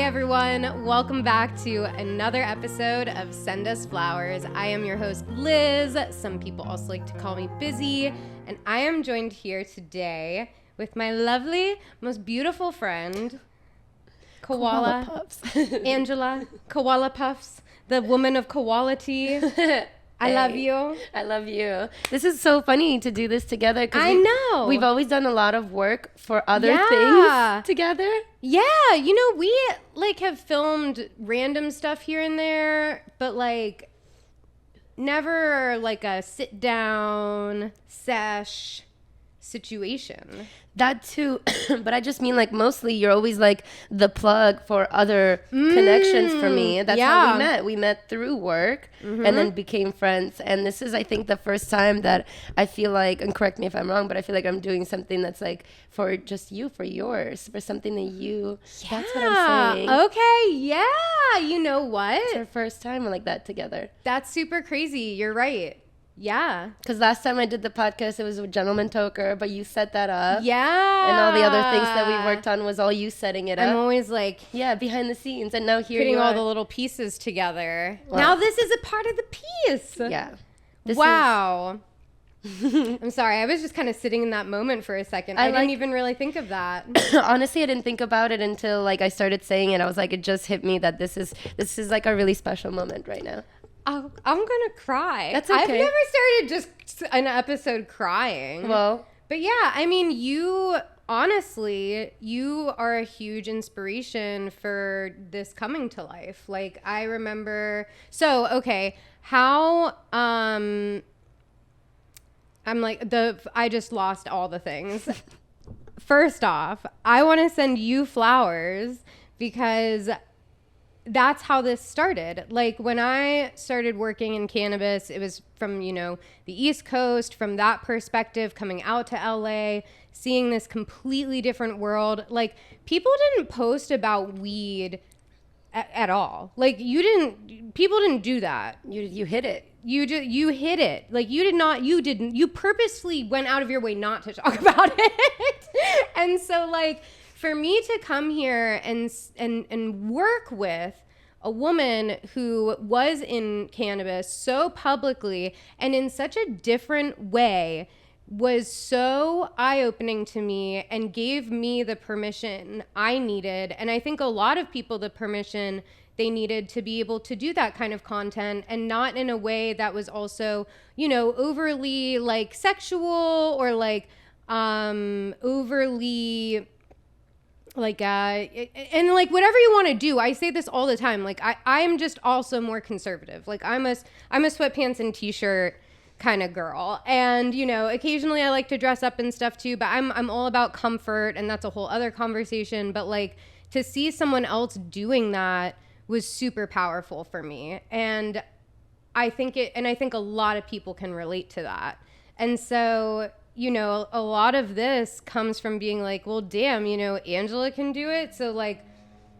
everyone. Welcome back to another episode of Send Us Flowers. I am your host, Liz. Some people also like to call me Busy. And I am joined here today with my lovely, most beautiful friend, Koala Puffs. Angela, Koala Puffs, the woman of Koality. I love you. I love you. This is so funny to do this together. I know. We've always done a lot of work for other things together. Yeah. You know, we have filmed random stuff here and there, but never a sit down sesh situation. That too. But I just mean mostly you're always the plug for other connections for me. That's how we met. We met through work and then became friends. And this is, I think, the first time that I feel and correct me if I'm wrong, but I feel I'm doing something that's for just you, for yours, for something that you, that's what I'm saying. Okay. Yeah. You know what? It's our first time that together. That's super crazy. You're right. Yeah. Because last time I did the podcast, it was with Gentleman Toker, but you set that up. Yeah. And all the other things that we worked on was all you setting it up. I'm always behind the scenes. And now here putting you are. all the little pieces together. Well, now this is a part of the piece. Yeah. Wow. I'm sorry. I was just kind of sitting in that moment for a second. I didn't even really think of that. Honestly, I didn't think about it until I started saying it. I was it just hit me that this is a really special moment right now. I'm gonna cry. That's okay. I've never started just an episode crying. Well, but yeah, I mean, you honestly, you are a huge inspiration for this coming to life. I remember. So okay, how I'm I just lost all the things. First off, I want to send you flowers because that's how this started. When I started working in cannabis, it was from, the East Coast, from that perspective, coming out to LA, seeing this completely different world. People didn't post about weed at all. People didn't do that. You hit it. You hit it. You purposely went out of your way not to talk about it. And so for me to come here and work with a woman who was in cannabis so publicly and in such a different way was so eye-opening to me and gave me the permission I needed. And I think a lot of people the permission they needed to be able to do that kind of content, and not in a way that was also, overly sexual or overly and whatever you want to do. I say this all the time. I'm just also more conservative. I'm a sweatpants and t-shirt kind of girl. And, occasionally I like to dress up and stuff too, but I'm all about comfort, and that's a whole other conversation. But to see someone else doing that was super powerful for me. And I think a lot of people can relate to that. And so, a lot of this comes from being well, damn, Angela can do it. So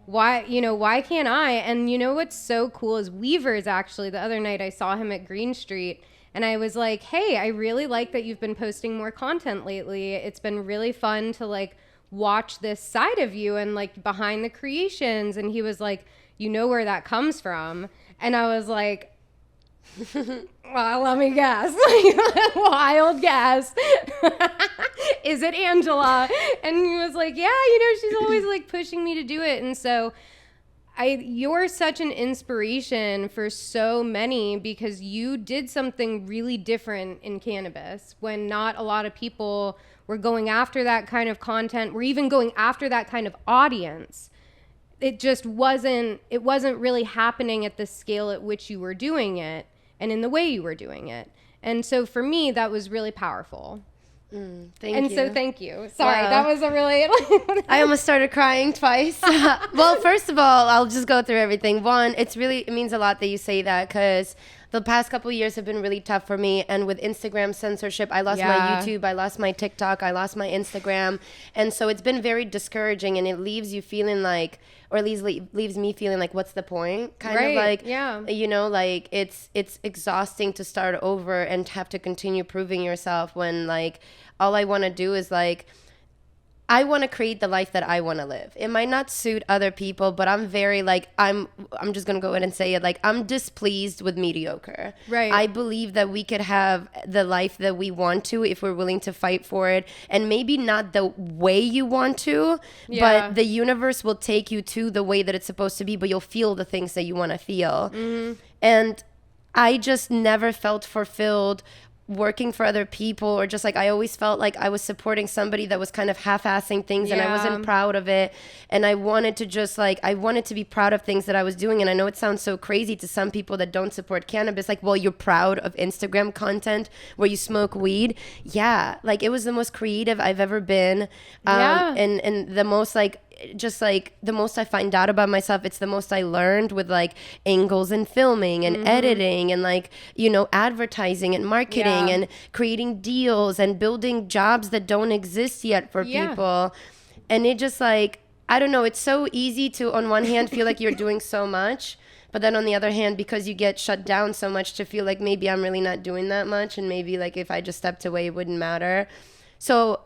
why can't I? And what's so cool is Weavers, actually, the other night I saw him at Green Street, and I was like, hey, I really like that you've been posting more content lately. It's been really fun to watch this side of you and behind the creations. And he was like, where that comes from? And I was like, well, let me guess. Wild guess. Is it Angela? And he was like, yeah, she's always pushing me to do it. And so you're such an inspiration for so many, because you did something really different in cannabis when not a lot of people were going after that kind of content, were even going after that kind of audience. It just wasn't really happening at the scale at which you were doing it and in the way you were doing it. And so for me, that was really powerful. Thank you. So thank you. Sorry, that was a really... I almost started crying twice. Well, first of all, I'll just go through everything. One, it means a lot that you say that, because the past couple of years have been really tough for me. And with Instagram censorship, I lost my YouTube, I lost my TikTok, I lost my Instagram. And so it's been very discouraging, and it leaves you feeling or at least leaves me feeling what's the point? Kind of it's exhausting to start over and have to continue proving yourself when all I want to do is I want to create the life that I want to live. It might not suit other people, but I'm very like, I'm just going to go ahead and say it. Like, I'm displeased with mediocre. Right. I believe that we could have the life that we want to if we're willing to fight for it. And maybe not the way you want to, Yeah. but the universe will take you to the way that it's supposed to be, but you'll feel the things that you want to feel. And I just never felt fulfilled working for other people, or just like I always felt like I was supporting somebody that was kind of half-assing things and I wasn't proud of it. And I wanted to just like, I wanted to be proud of things that I was doing. And I know it sounds so crazy to some people that don't support cannabis, like, well, you're proud of Instagram content where you smoke weed. Yeah, like it was the most creative I've ever been. And the most like, just like the most I find out about myself, it's the most I learned with like angles and filming and editing and like, you know, advertising and marketing and creating deals and building jobs that don't exist yet for people. And it just like, I don't know, it's so easy to on one hand feel like you're doing so much, but then on the other hand, because you get shut down so much, to feel like maybe I'm really not doing that much, and maybe like if I just stepped away it wouldn't matter. So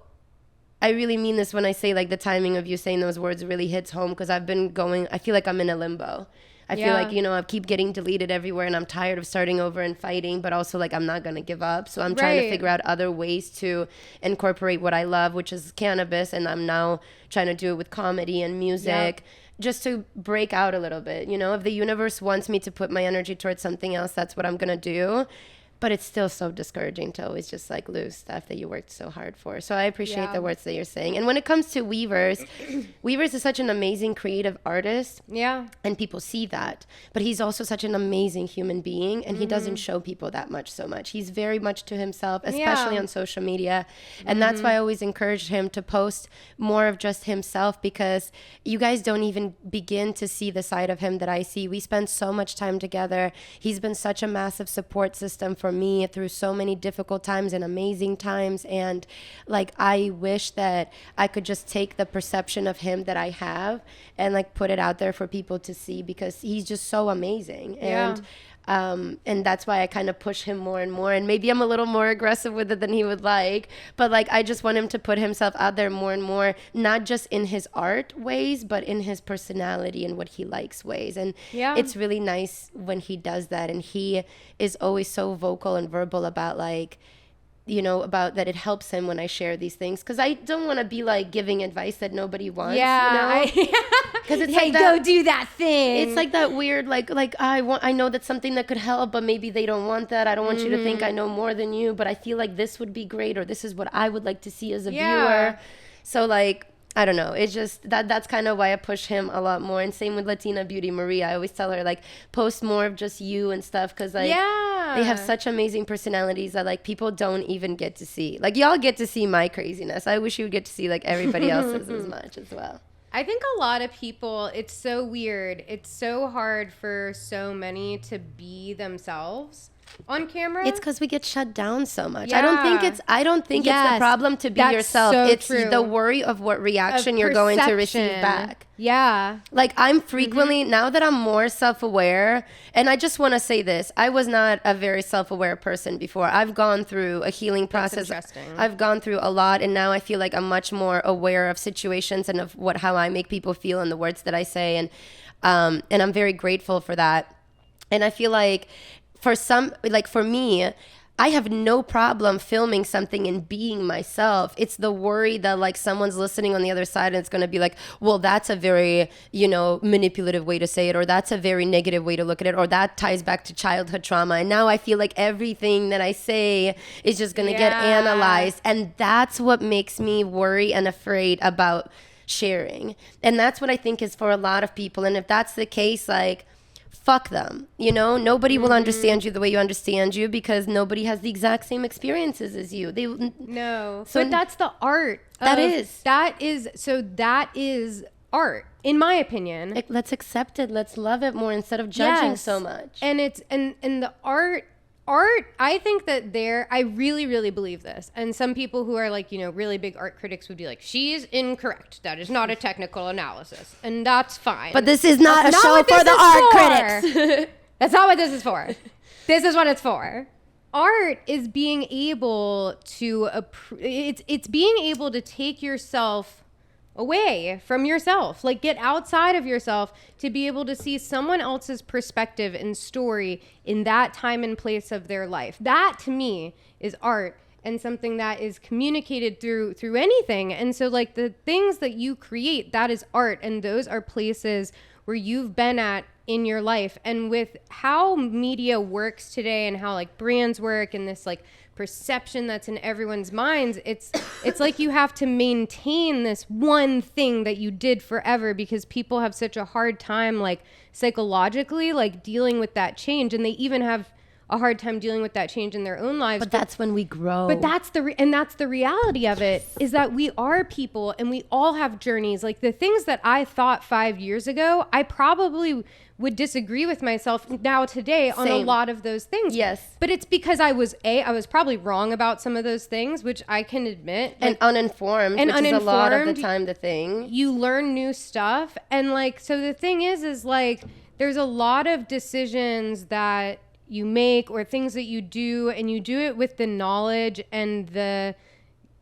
I really mean this when I say like the timing of you saying those words really hits home, because I've been going, I feel like I'm in a limbo. I feel like, you know, I keep getting deleted everywhere and I'm tired of starting over and fighting, but also like I'm not going to give up. So I'm trying to figure out other ways to incorporate what I love, which is cannabis. And I'm now trying to do it with comedy and music. Just to break out a little bit. You know, if the universe wants me to put my energy towards something else, that's what I'm going to do. But it's still so discouraging to always just like lose stuff that you worked so hard for. So I appreciate the words that you're saying. And when it comes to Weavers, Weavers is such an amazing creative artist. Yeah. And people see that. But he's also such an amazing human being. And he doesn't show people that much so much. He's very much to himself, especially on social media. And that's why I always encouraged him to post more of just himself, because you guys don't even begin to see the side of him that I see. We spend so much time together. He's been such a massive support system for me through so many difficult times and amazing times. And like, I wish that I could just take the perception of him that I have and like put it out there for people to see, because he's just so amazing. And that's why I kind of push him more and more. And maybe I'm a little more aggressive with it than he would like. But like, I just want him to put himself out there more and more, not just in his art ways, but in his personality and what he likes ways. And it's really nice when he does that. And he is always so vocal and verbal about like, you know, about that it helps him when I share these things. Because I don't want to be like giving advice that nobody wants. You know? Because it's like that, go do that thing. It's like that weird, like I know that's something that could help, but maybe they don't want that. I don't want you to think I know more than you, but I feel like this would be great, or this is what I would like to see as a viewer. So like, I don't know. It's just that's kind of why I push him a lot more. And same with Latina Beauty Maria. I always tell her like, post more of just you and stuff, because like they have such amazing personalities that like people don't even get to see. Like, y'all get to see my craziness. I wish you would get to see like everybody else's as much as well. I think a lot of people, it's so weird. It's so hard for so many to be themselves on camera. It's because we get shut down so much. I don't think it's the problem to be yourself. So it's true. the worry of what reaction you're going to receive back. Like, I'm frequently, now that I'm more self-aware, and I just want to say this, I was not a very self-aware person before. I've gone through a healing process. I've gone through a lot, and now I feel like I'm much more aware of situations and of how I make people feel and the words that I say, and I'm very grateful for that. And I feel like for me, I have no problem filming something and being myself. It's the worry that like someone's listening on the other side and it's going to be like, well, that's a very, you know, manipulative way to say it, or that's a very negative way to look at it, or that ties back to childhood trauma. And now I feel like everything that I say is just going to get analyzed. And that's what makes me worry and afraid about sharing. And that's what I think is for a lot of people. And if that's the case, like, fuck them, you know? Nobody will understand you the way you understand you, because nobody has the exact same experiences as you. No. So but that's the art. That is art, in my opinion. Like, let's accept it. Let's love it more instead of judging so much. And it's and the art, I think that I really, really believe this. And some people who are like, you know, really big art critics would be like, she's incorrect. That is not a technical analysis. And that's fine. But this is not a show for the art critics. That's not what this is for. This is what it's for. Art is being able to, it's being able to take yourself away from yourself. Like, get outside of yourself to be able to see someone else's perspective and story in that time and place of their life. That to me is art, and something that is communicated through anything. And so like the things that you create, that is art, and those are places where you've been at in your life. And with how media works today and how like brands work and this like perception that's in everyone's minds, it's like you have to maintain this one thing that you did forever, because people have such a hard time like psychologically like dealing with that change, and they even have a hard time dealing with that change in their own lives. But that's when we grow. But that's the reality of it, is that we are people and we all have journeys. Like the things that I thought 5 years ago, I probably would disagree with myself now today on a lot of those things. Yes. But it's because I was probably wrong about some of those things, which I can admit. And uninformed, which is a lot of the time the thing. You learn new stuff. And like, so the thing is like, there's a lot of decisions that you make or things that you do, and you do it with the knowledge and the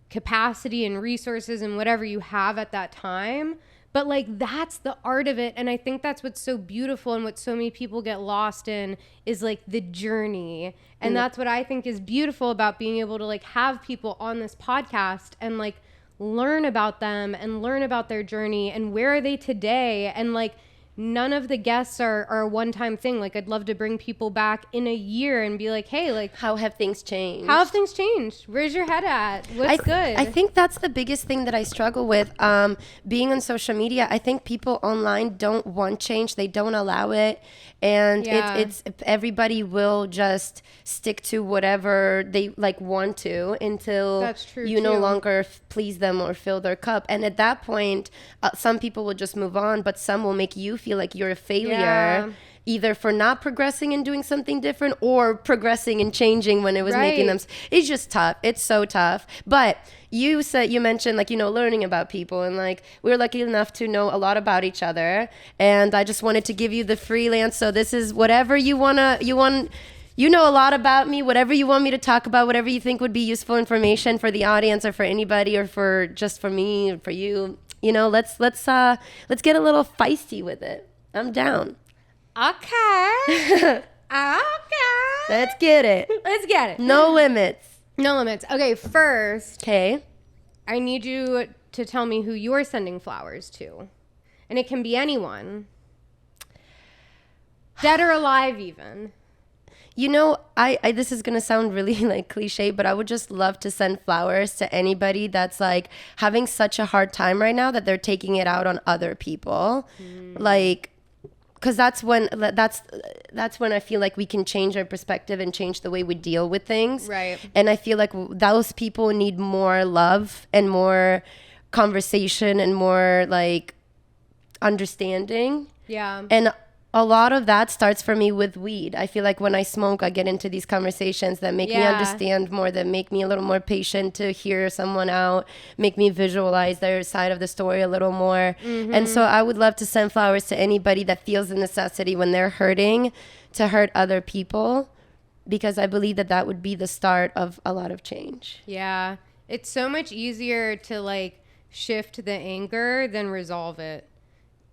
capacity and resources and whatever you have at that time. But like, that's the art of it. And I think that's what's so beautiful, and what so many people get lost in is like the journey. And that's what I think is beautiful about being able to like have people on this podcast and like learn about them and learn about their journey and where are they today. And like, none of the guests are a one-time thing. Like, I'd love to bring people back in a year and be like, hey, like, how have things changed? How have things changed? Where's your head at? What's good? I think that's the biggest thing that I struggle with. Being on social media, I think people online don't want change. They don't allow it. And it's everybody will just stick to whatever they like want to until you no longer please them or fill their cup. And at that point, some people will just move on, but some will make you feel like you're a failure, either for not progressing and doing something different, or progressing and changing when it was making them. It's just tough. It's so tough. But you mentioned like, learning about people, and like, we're lucky enough to know a lot about each other. And I just wanted to give you the freelance. So this is whatever you know a lot about me, whatever you want me to talk about, whatever you think would be useful information for the audience or for anybody, or for just for me or for you. Let's get a little feisty with it. I'm down. Okay. Okay. Let's get it. Let's get it. No limits. No limits. Okay, first. Okay. I need you to tell me who you're sending flowers to. And it can be anyone. Dead or alive even. I this is going to sound really like cliche, but I would just love to send flowers to anybody that's like having such a hard time right now that they're taking it out on other people. Like, because that's when I feel like we can change our perspective and change the way we deal with things. Right. And I feel like those people need more love and more conversation and more like understanding. Yeah. And a lot of that starts for me with weed. I feel like when I smoke, I get into these conversations that make me understand more, that make me a little more patient to hear someone out, make me visualize their side of the story a little more. And so I would love to send flowers to anybody that feels the necessity when they're hurting to hurt other people, because I believe that would be the start of a lot of change. Yeah. It's so much easier to like shift the anger than resolve it.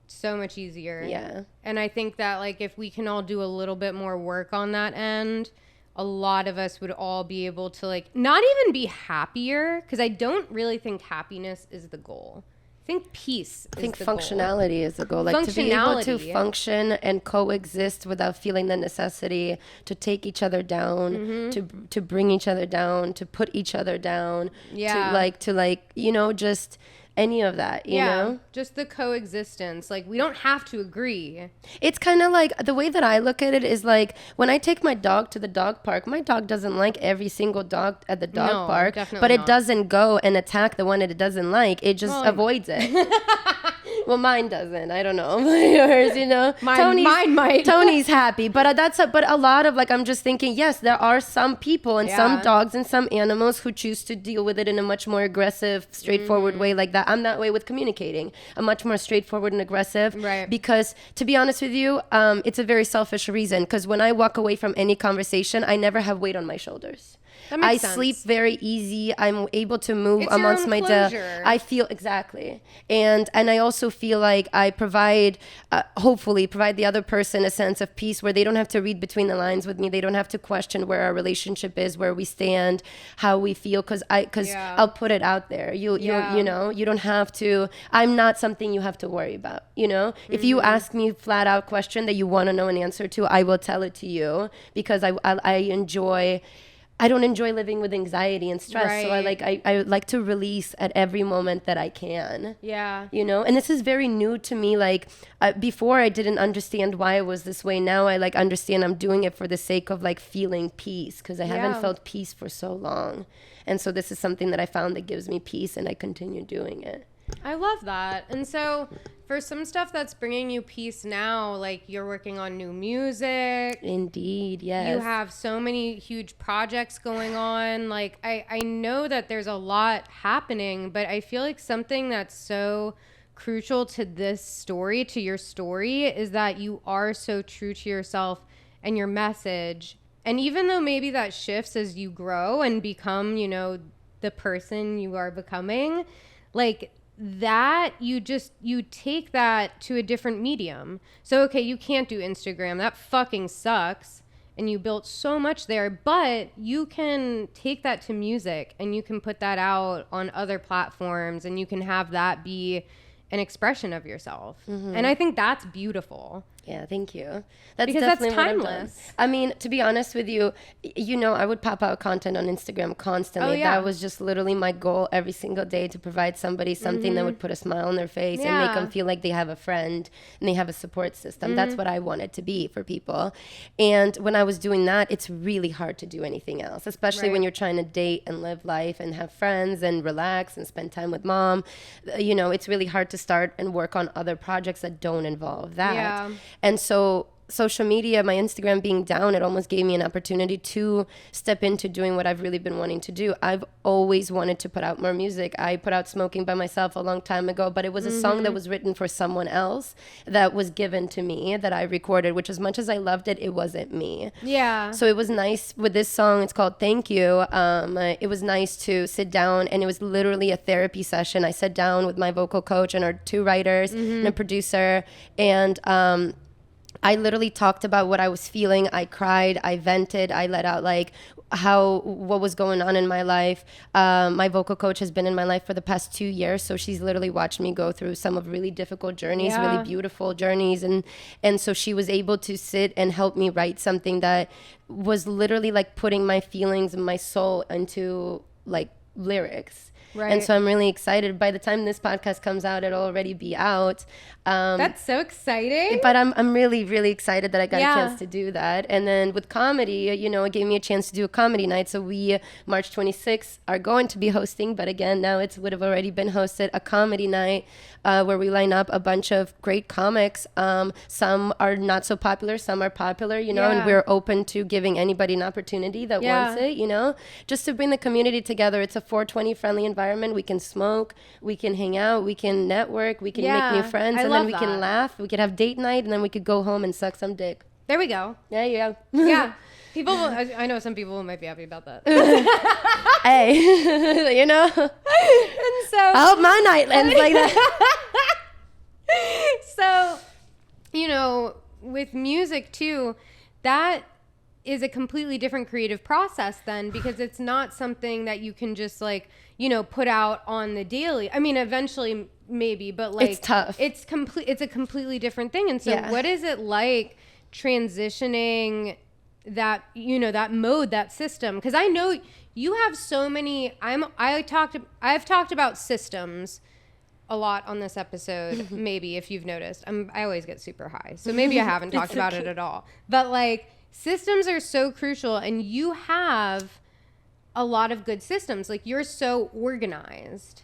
So much easier. Yeah. And I think that like if we can all do a little bit more work on that end, a lot of us would all be able to like not even be happier, because I don't really think happiness is the goal. I think peace I think functionality is the goal. Like to be able to function and coexist without feeling the necessity to take each other down, to bring each other down, to put each other down, to just any of that, you know? Just the coexistence. Like, we don't have to agree. It's kind of like, the way that I look at it is like, when I take my dog to the dog park, my dog doesn't like every single dog at the dog park, but it doesn't go and attack the one that it doesn't like. It just avoids it. Well, mine doesn't. I don't know. Yours, mine might. Tony's happy, but but a lot of like, I'm just thinking, yes, there are some people and some dogs and some animals who choose to deal with it in a much more aggressive, straightforward way like that. I'm that way with communicating. I'm much more straightforward and aggressive. Right. Because to be honest with you, it's a very selfish reason. Because when I walk away from any conversation, I never have weight on my shoulders. That makes I sense. sleep very easy. I'm able to move It's your amongst own my closure. day. I feel exactly. And I also feel like I provide, hopefully provide the other person a sense of peace where they don't have to read between the lines with me. They don't have to question where our relationship is, where we stand, how we feel. Cause Yeah. I'll put it out there. You know, you don't have to, I'm not something you have to worry about. You know, if you ask me flat out question that you want to know an answer to, I will tell it to you because I don't enjoy living with anxiety and stress. So I like to release at every moment that I can. Yeah. You know, and this is very new to me. Like before I didn't understand why I was this way. Now I like understand I'm doing it for the sake of like feeling peace because I haven't felt peace for so long. And so this is something that I found that gives me peace and I continue doing it. I love that. And so for some stuff that's bringing you peace now, like you're working on new music. Indeed, yes. You have so many huge projects going on. Like I know that there's a lot happening, but I feel like something that's so crucial to this story, to your story, is that you are so true to yourself and your message. And even though maybe that shifts as you grow and become, you know, the person you are becoming, like that you take that to a different medium. So okay, you can't do Instagram, that fucking sucks, and you built so much there, but you can take that to music and you can put that out on other platforms and you can have that be an expression of yourself. And I think that's beautiful. Yeah, thank you. That's Because definitely that's what I've done. timeless. I mean, to be honest with you, you know, I would pop out content on Instagram constantly. Oh, yeah. That was just literally my goal every single day, to provide somebody something that would put a smile on their face and make them feel like they have a friend and they have a support system. That's what I wanted to be for people. And when I was doing that, it's really hard to do anything else, especially when you're trying to date and live life and have friends and relax and spend time with mom. You know, it's really hard to start and work on other projects that don't involve that. Yeah. And so social media, my Instagram being down, it almost gave me an opportunity to step into doing what I've really been wanting to do. I've always wanted to put out more music. I put out Smoking by Myself a long time ago, but it was a song that was written for someone else that was given to me that I recorded, which as much as I loved it, it wasn't me. Yeah. So it was nice with this song. It's called Thank You. It was nice to sit down, and it was literally a therapy session. I sat down with my vocal coach and our two writers and a producer, and I literally talked about what I was feeling. I cried, I vented, I let out like what was going on in my life. My vocal coach has been in my life for the past 2 years, so she's literally watched me go through some of really difficult journeys, really beautiful journeys, and so she was able to sit and help me write something that was literally like putting my feelings and my soul into like lyrics. Right. And so I'm really excited. By the time this podcast comes out, it'll already be out. That's so exciting. But I'm really, really excited that I got a chance to do that. And then with comedy, you know, it gave me a chance to do a comedy night. So we, March 26th, are going to be hosting, but again, now it would have already been hosted, a comedy night where we line up a bunch of great comics. Some are not so popular, some are popular, you know, and we're open to giving anybody an opportunity that wants it, you know, just to bring the community together. It's a 420 friendly environment. We can smoke, we can hang out, we can network, we can make new friends, and then we can laugh. We could have date night, and then we could go home and suck some dick. There we go. There you go. Yeah. People, I know some people might be happy about that. Hey, you know. And so I hope my night ends like that. So, you know, with music too, that is a completely different creative process then, because it's not something that you can just like, you know, put out on the daily. I mean, eventually maybe, but like it's tough. It's a completely different thing. And so what is it like transitioning that, you know, that mode, that system? Because I know you have so many, I've talked about systems a lot on this episode, maybe, if you've noticed. I always get super high, so maybe I haven't talked about it at all. But like, systems are so crucial, and you have a lot of good systems. Like, you're so organized.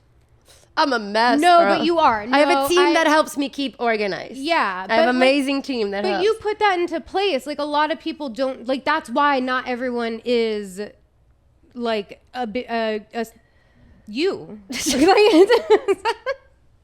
I'm a mess. No, bro. but you are. No, I have a team that helps me keep organized. Yeah. I have an amazing team that helps. But you put that into place. Like, a lot of people don't, like, that's why not everyone is like you.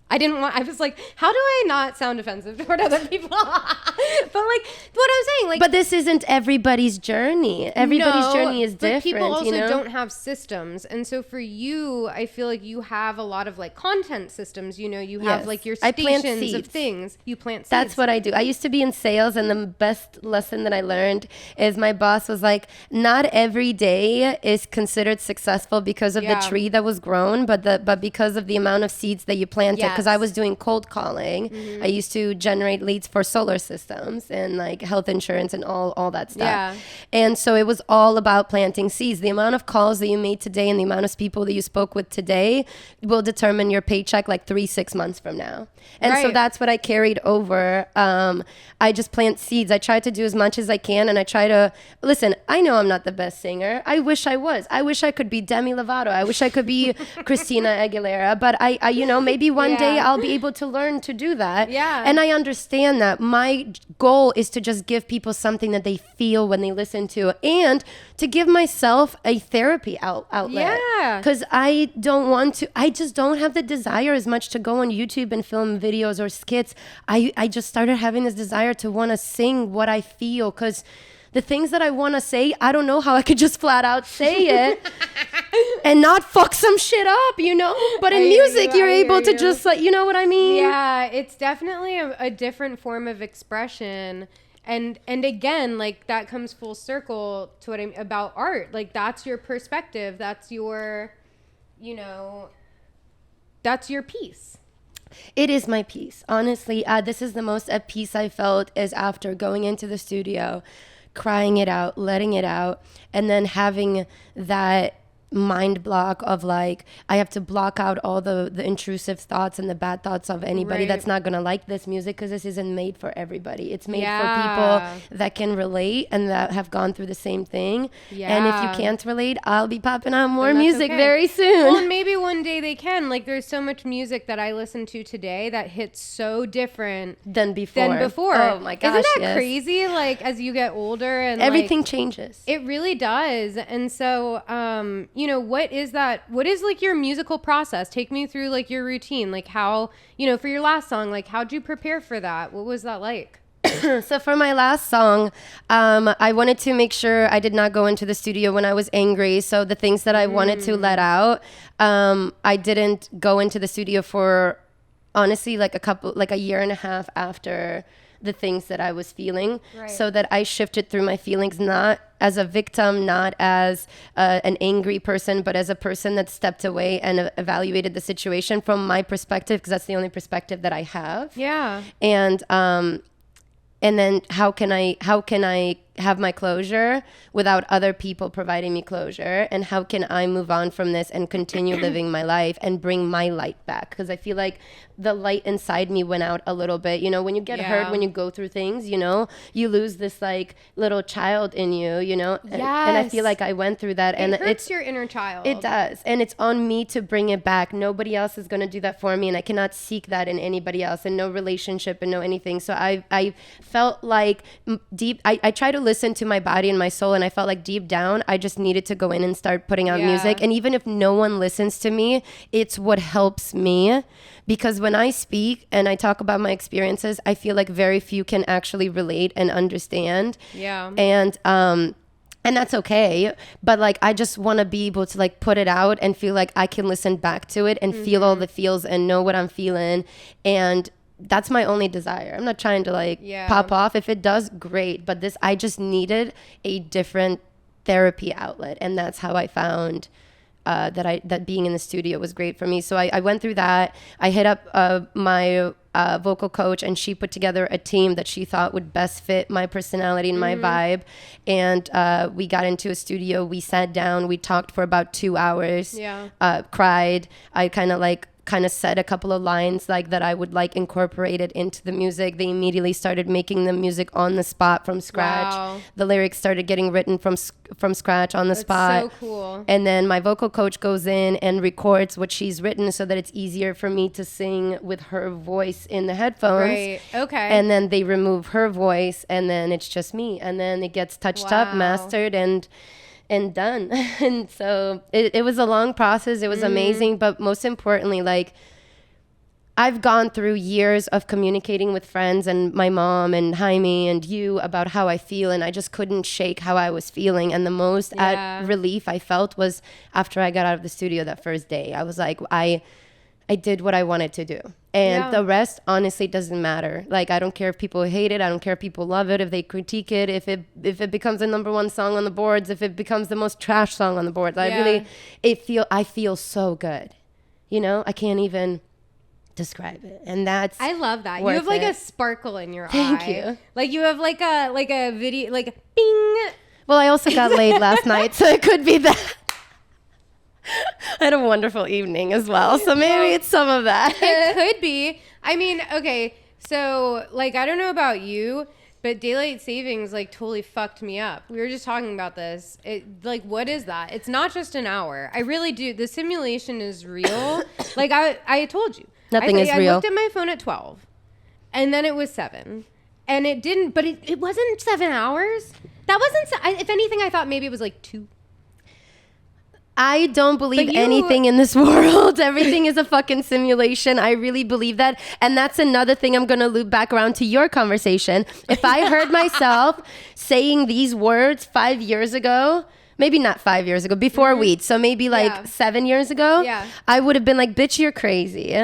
I was like, how do I not sound offensive toward other people? But like, what I'm saying, like, but this isn't everybody's journey. Everybody's journey is different. But people also you know? don't have systems, and so for you, I feel like you have a lot of like content systems. You know, you have like your stations of things. You plant seeds. That's what I do. I used to be in sales, and the best lesson that I learned is my boss was like, not every day is considered successful because of the tree that was grown, but because of the amount of seeds that you planted. Because I was doing cold calling. I used to generate leads for solar systems and like health insurance and all that stuff. Yeah. And so it was all about planting seeds. The amount of calls that you made today and the amount of people that you spoke with today will determine your paycheck like 3-6 months from now. And so that's what I carried over. I just plant seeds. I try to do as much as I can, and I try to listen. I know I'm not the best singer. I wish I was. I wish I could be Demi Lovato. I wish I could be Christina Aguilera. But I you know, maybe one day I'll be able to learn to do that. Yeah. And I understand that. My goal is to just give people something that they feel when they listen to, and to give myself a therapy outlet. Yeah. Because I just don't have the desire as much to go on YouTube and film videos or skits. I just started having this desire to want to sing what I feel, because the things that I want to say, I don't know how I could just flat out say it and not fuck some shit up, you know? But in music, you're able to just, like, you know what I mean? Yeah, it's definitely a different form of expression. And again, like, that comes full circle to what about art. Like, that's your perspective. That's your, you know, that's your piece. It is my piece. Honestly, this is the most at peace I felt is after going into the studio, crying it out, letting it out, and then having that mind block of like, I have to block out all the intrusive thoughts and the bad thoughts of anybody that's not gonna like this music, because this isn't made for everybody. It's made for people that can relate and that have gone through the same thing. And if you can't relate, I'll be popping out more music very soon. Well, and maybe one day they can. Like, there's so much music that I listen to today that hits so different than before. Oh my gosh, isn't that crazy? Like, as you get older and everything changes. It really does. And so you know, what is like your musical process? Take me through like your routine, like how, you know, for your last song, like how'd you prepare for that? What was that like? So for my last song, I wanted to make sure I did not go into the studio when I was angry. So the things that I wanted to let out, I didn't go into the studio for honestly like a year and a half after the things that I was feeling, so that I shifted through my feelings, not as a victim, not as an angry person, but as a person that stepped away and evaluated the situation from my perspective, because that's the only perspective that I have. Yeah. And then how can I have my closure without other people providing me closure? And how can I move on from this and continue living my life and bring my light back? Because I feel like the light inside me went out a little bit. You know, when you get hurt, when you go through things, you know, you lose this like little child in you, you know? And I feel like I went through that. And it's your inner child. It does. And it's on me to bring it back. Nobody else is going to do that for me. And I cannot seek that in anybody else, and no relationship and no anything. So I felt like I try to listen to my body and my soul, and I felt like deep down I just needed to go in and start putting out music. And even if no one listens to me, it's what helps me, because when I speak and I talk about my experiences, I feel like very few can actually relate and understand. And that's okay, but like I just want to be able to like put it out and feel like I can listen back to it and feel all the feels and know what I'm feeling. And that's my only desire. I'm not trying to like pop off. If it does, great. But I just needed a different therapy outlet. And that's how I found that being in the studio was great for me. So I went through that. I hit up my vocal coach, and she put together a team that she thought would best fit my personality and my vibe. And we got into a studio. We sat down. We talked for about 2 hours. Cried. I kind of said a couple of lines like that I would like incorporated into the music. They immediately started making the music on the spot from scratch. Wow. The lyrics started getting written from scratch on the spot. So cool. And then my vocal coach goes in and records what she's written so that it's easier for me to sing with her voice in the headphones. Right. Okay. And then they remove her voice, and then it's just me. And then it gets touched up, mastered, and done. And so it was a long process. It was amazing. But most importantly, like, I've gone through years of communicating with friends and my mom and Jaime and you about how I feel, and I just couldn't shake how I was feeling. And the most relief I felt was after I got out of the studio that first day. I was like, I did what I wanted to do. And the rest honestly doesn't matter. Like, I don't care if people hate it. I don't care if people love it, if they critique it, if it becomes the number one song on the boards, if it becomes the most trash song on the boards. I feel so good. You know, I can't even describe it. And that's I love that. You have like a sparkle in your eye. Thank you. Like you have like a video, like a bing. Well, I also got laid last night, so it could be that. I had a wonderful evening as well, so maybe it's some of that. It could be. I mean, okay, so like I don't know about you, but daylight savings like totally fucked me up. We were just talking about this. Like, what is that? It's not just an hour. I really do. The simulation is real. Like I told you, nothing is real. I looked at my phone at 12, and then it was 7, and it didn't. But it wasn't 7 hours. That wasn't. If anything, I thought maybe it was like 2. I don't believe anything in this world. Everything is a fucking simulation. I really believe that. And that's another thing I'm going to loop back around to your conversation. If I heard myself saying these words 5 years ago, maybe not 5 years ago, before weed, so maybe like 7 years ago, I would have been like, bitch, you're crazy.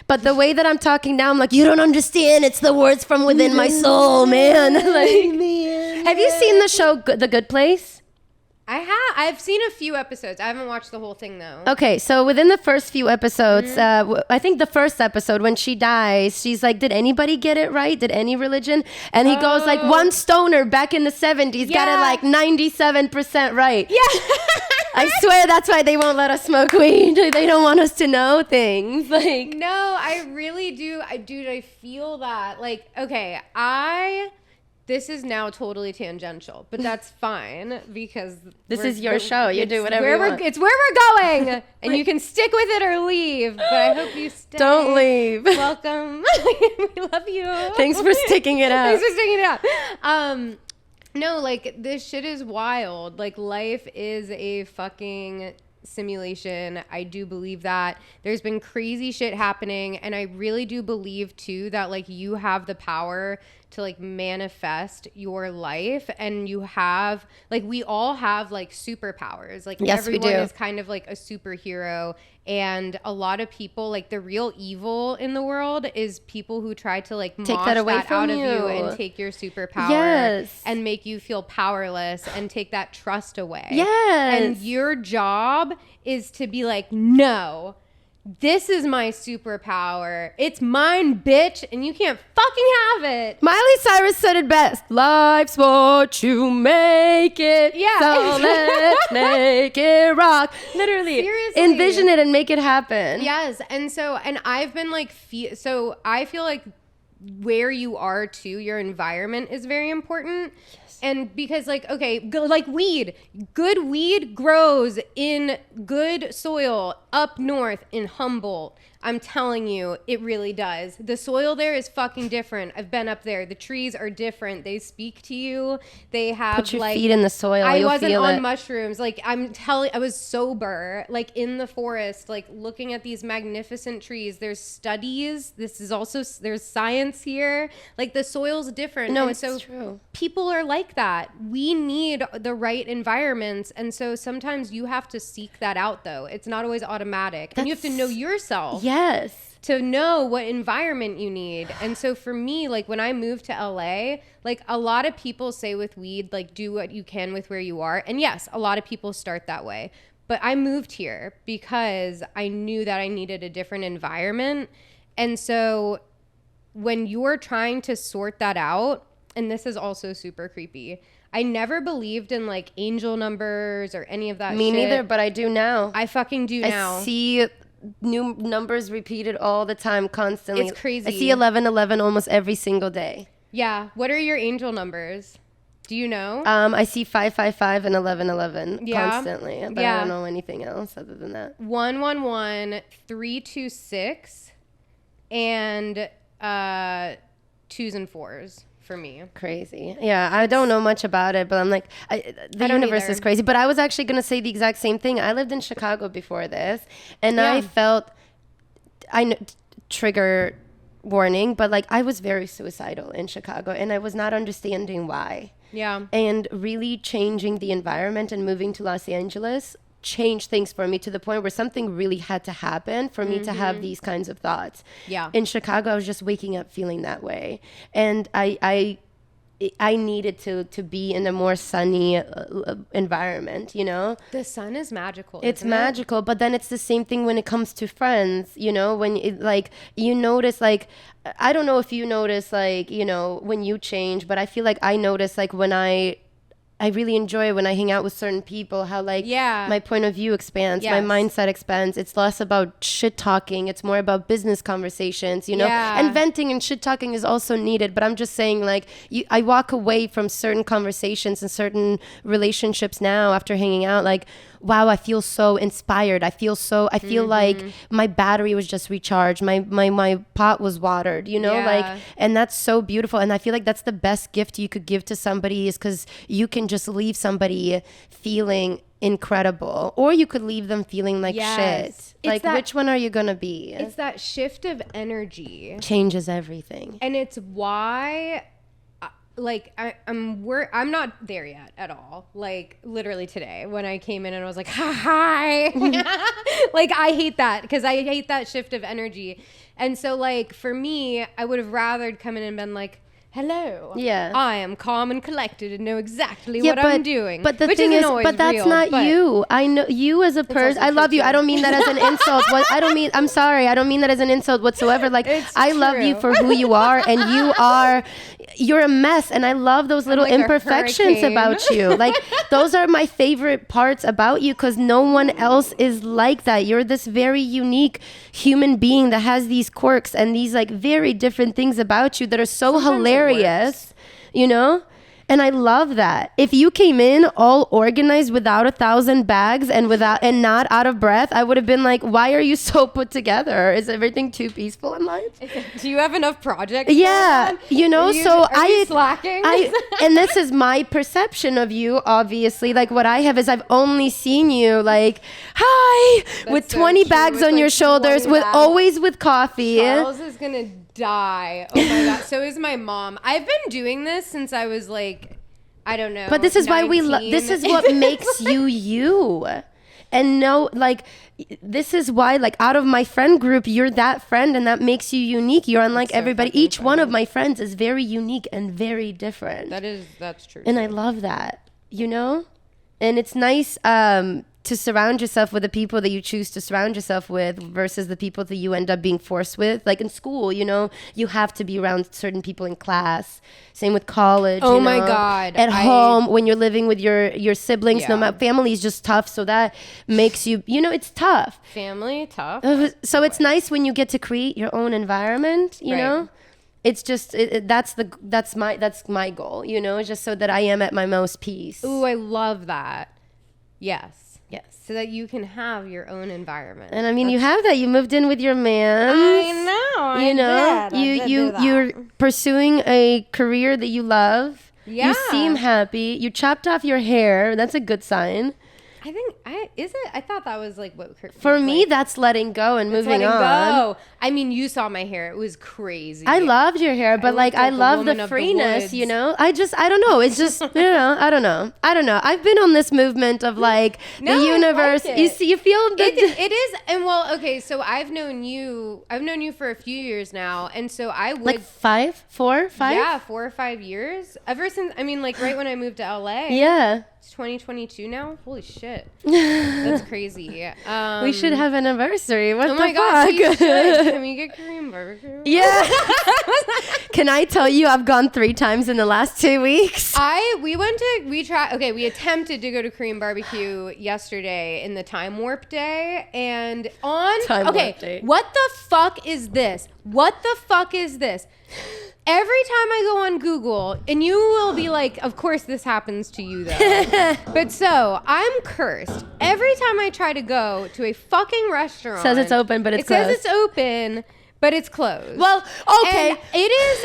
But the way that I'm talking now, I'm like, you don't understand. It's the words from within my soul, man. Like, have you seen the show The Good Place? I've seen a few episodes. I haven't watched the whole thing though. Okay, so within the first few episodes, I think the first episode when she dies, she's like, did anybody get it right? Did any religion? And he goes like, one stoner back in the 70s got it like 97% right. Yeah. I swear that's why they won't let us smoke weed. They don't want us to know things. Like, no, I really do. I feel that. Like, okay, this is now totally tangential, but that's fine because this is your show. You do whatever you want. It's where we're going, and you can stick with it or leave. But I hope you stay. Don't leave. Welcome. We love you. Thanks for sticking it out. Thanks for sticking it out. No, like this shit is wild. Like life is a fucking simulation. I do believe that there's been crazy shit happening, and I really do believe too that like you have the power to like manifest your life, and you have like we all have like superpowers. Like yes, everyone we do. is kind of like a superhero, and a lot of people like the real evil in the world is people who try to like take that away from out of you and take your superpower and make you feel powerless and take that trust away. Yes. And your job is to be like, no, this is my superpower. It's mine, bitch, and you can't fucking have it. Miley Cyrus said it best. Life's what you make it. Yeah. So let's make it rock. Literally. Seriously. Envision it and make it happen. Yes. And I've been like, so I feel like where you are too, your environment is very important. Yes. And because like, okay, like weed, good weed grows in good soil up north in Humboldt. I'm telling you, it really does. The soil there is fucking different. I've been up there. The trees are different. They speak to you. They have put your like feet in the soil. I You'll wasn't feel on it. mushrooms. Like I'm telling, I was sober, like in the forest, like looking at these magnificent trees. There's studies. This is also there's science here. Like the soil's different. No, and it's so true. People are like that. We need the right environments, and so sometimes you have to seek that out. Though it's not always automatic, and you have to know yourself. Yes. To know what environment you need. And so for me, like when I moved to LA, like a lot of people say with weed, like do what you can with where you are. And yes, a lot of people start that way. But I moved here because I knew that I needed a different environment. And so when you're trying to sort that out, and this is also super creepy, I never believed in like angel numbers or any of that shit. Me neither, but I do now. I fucking do now. I see new numbers repeated all the time, constantly. It's crazy. I see 1111 almost every single day. Yeah. What are your angel numbers? Do you know? I see 555 and 1111 constantly, but I don't know anything else other than that. 111, 326, and 2s and 4s for me. Crazy. Yeah, I don't know much about it, but I'm like, the universe is crazy. But I was actually going to say the exact same thing. I lived in Chicago before this, and I felt, trigger warning, but like I was very suicidal in Chicago and I was not understanding why. Yeah. And really changing the environment and moving to Los Angeles changed things for me to the point where something really had to happen for me to have these kinds of thoughts. Yeah. In Chicago, I was just waking up feeling that way. And I needed to be in a more sunny environment, you know? The sun is magical. It's isn't magical, but then it's the same thing when it comes to friends, you know, when it, like you notice, like, I don't know if you notice, like, you know, when you change, but I feel like I notice, like, when I really enjoy when I hang out with certain people, how like my point of view expands, my mindset expands. It's less about shit talking. It's more about business conversations, you know, and venting and shit talking is also needed. But I'm just saying, like, I walk away from certain conversations and certain relationships now after hanging out, like, wow, I feel so inspired. I feel like my battery was just recharged. My pot was watered, you know, like, and that's so beautiful. And I feel like that's the best gift you could give to somebody, is because you can just leave somebody feeling incredible, or you could leave them feeling like shit. Like, which one are you going to be? It's that shift of energy. Changes everything. And it's why... like I'm not there yet at all. Like literally today when I came in and I was like, hi. Like I hate that, because I hate that shift of energy. And so like for me, I would have rather come in and been like, hello. Yeah. I am calm and collected and know exactly what I'm doing. But the thing is, but that's real, not you. I know you as a person. I love you. I don't mean that as an insult. I'm sorry. I don't mean that as an insult whatsoever. Like, I love you for who you are, and you're a mess. And I love those little imperfections about you. Like, those are my favorite parts about you, because no one else is like that. You're this very unique human being that has these quirks and these like very different things about you that are so hilarious, you know? And I love that. If you came in all organized without 1,000 bags and not out of breath, I would have been like, why are you so put together? Is everything too peaceful in life? Do you have enough projects? Yeah. You know, are you slacking? And this is my perception of you, obviously. Like, what I have is I've only seen you like, hi, with 20 bags on your shoulders, always with coffee. Charles is going to die. Oh my God. So is my mom. I've been doing this since I was like, I don't know. But this is 19. Why this is what makes you. And no, like, this is why, like, out of my friend group, you're that friend, and that makes you unique. You're unlike everybody. Each one of my friends is very unique and very different. That's true. And I love that, you know? And it's nice to surround yourself with the people that you choose to surround yourself with versus the people that you end up being forced with. Like in school, you know, you have to be around certain people in class. Same with college. Oh my God. At home, when you're living with your siblings, family is just tough. So that makes you, you know, it's tough. Family, tough. So it's nice when you get to create your own environment, you know? It's just, that's my goal, you know, just so that I am at my most peace. Ooh, I love that. Yes. So that you can have your own environment. And I mean, you have that. You moved in with your man. I know. You're pursuing a career that you love. Yeah. You seem happy. You chopped off your hair. That's a good sign. I think I thought that was like what for me, that's letting go and moving on. Go. I mean, you saw my hair; it was crazy. I loved your hair, but I love the freeness. You know, I don't know. It's just I don't know. I've been on this movement of like the universe. You feel that it is, and well, okay. So I've known you for a few years now, and so I would like 4 or 5. Yeah, 4 or 5 years. Ever since like right when I moved to LA. Yeah. It's 2022 now. Holy shit, that's crazy. We should have an anniversary. What the fuck? God, we should. Can we get Korean barbecue? Yeah. Can I tell you, I've gone 3 times in the last 2 weeks. We attempted to go to Korean barbecue yesterday in the Time Warp Day, and Warp Day. What the fuck is this? Every time I go on Google, and you will be like, of course this happens to you though. But so, I'm cursed. Every time I try to go to a fucking restaurant. Says it's open, but it's closed. It says it's open, but it's closed. Well, okay. And it is.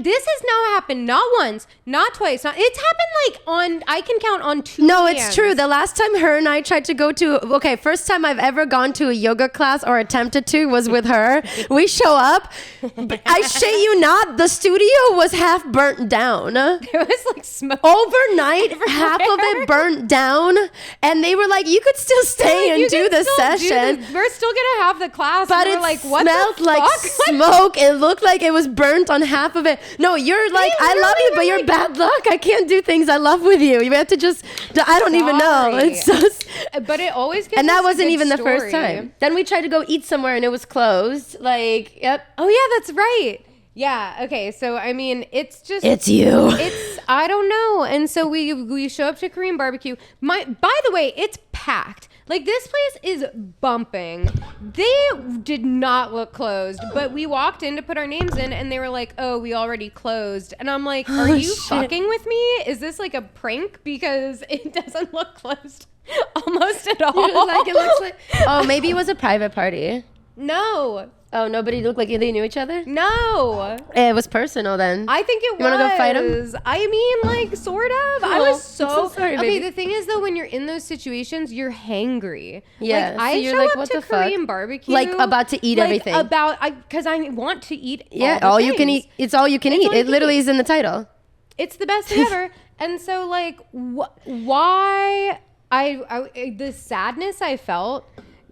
This has now happened not once, not twice. It's happened like on. I can count on 2 No, hands. it's true. The last time her and I tried to go to, first time I've ever gone to a yoga class or attempted to was with her. We show up. I shit you not, the studio was half burnt down. It was like smoke. Overnight, half of it burnt down. And they were like, you could still stay and do the session. We're still going to have the class. But it like, what smelled the like fuck? smoke. It looked like it was burnt on half of it. No, you're like, I love you, but you're bad luck. I can't do things I love with you. You have to just, I don't even know. It's just, but it always gives and that us a wasn't good even the story. first time. Then we tried to go eat somewhere and it was closed. Like, yep. Oh yeah, that's right. Yeah. Okay. So I mean, it's just It's you. It's I don't know. And so we show up to Korean barbecue. By the way, it's packed. Like this place is bumping. They did not look closed, but we walked in to put our names in, and they were like, "Oh, we already closed." And I'm like, "Are you fucking with me? Is this like a prank? Because it doesn't look closed almost at all." Like it looks like. Oh, maybe it was a private party. No. Oh, nobody looked like they knew each other? No. It was personal then. I think it was. You want to go fight him? I mean, like, sort of. I Oh, was so I'm so sorry, okay, baby. the thing is, though, when you're in those situations, you're hangry. Yeah, Like, so I you're show like, up what to the fuck? Korean barbecue. Like, about to eat everything. Because I want to eat Yeah, all all the you can things. eat. It's all you can It's eat. all you It can literally eat. is in the title. It's the best thing ever. And so, like, why the sadness I felt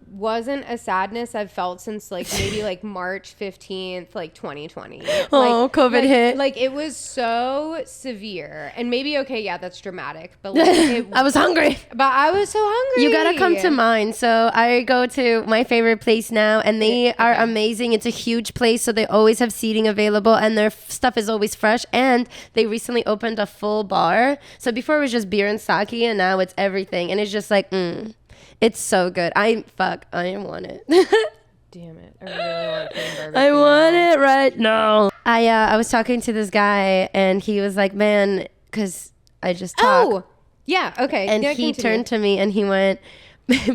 wasn't a sadness I've felt since like maybe like March 15th, like 2020. Oh, like, COVID hit. Like it was so severe. And maybe, okay, yeah, that's dramatic. But like I was hungry. But I was so hungry. You gotta come to mine. So I go to my favorite place now, and they are amazing. It's a huge place, so they always have seating available, and their stuff is always fresh. And they recently opened a full bar. So before it was just beer and sake, and now it's everything. And it's just like, it's so good. I want it. Damn it. I really want Korean barbecue. I want it right now. I was talking to this guy, and he was like, man, because I just talked. Oh, yeah, okay. And Yeah, he continue. turned to me and he went,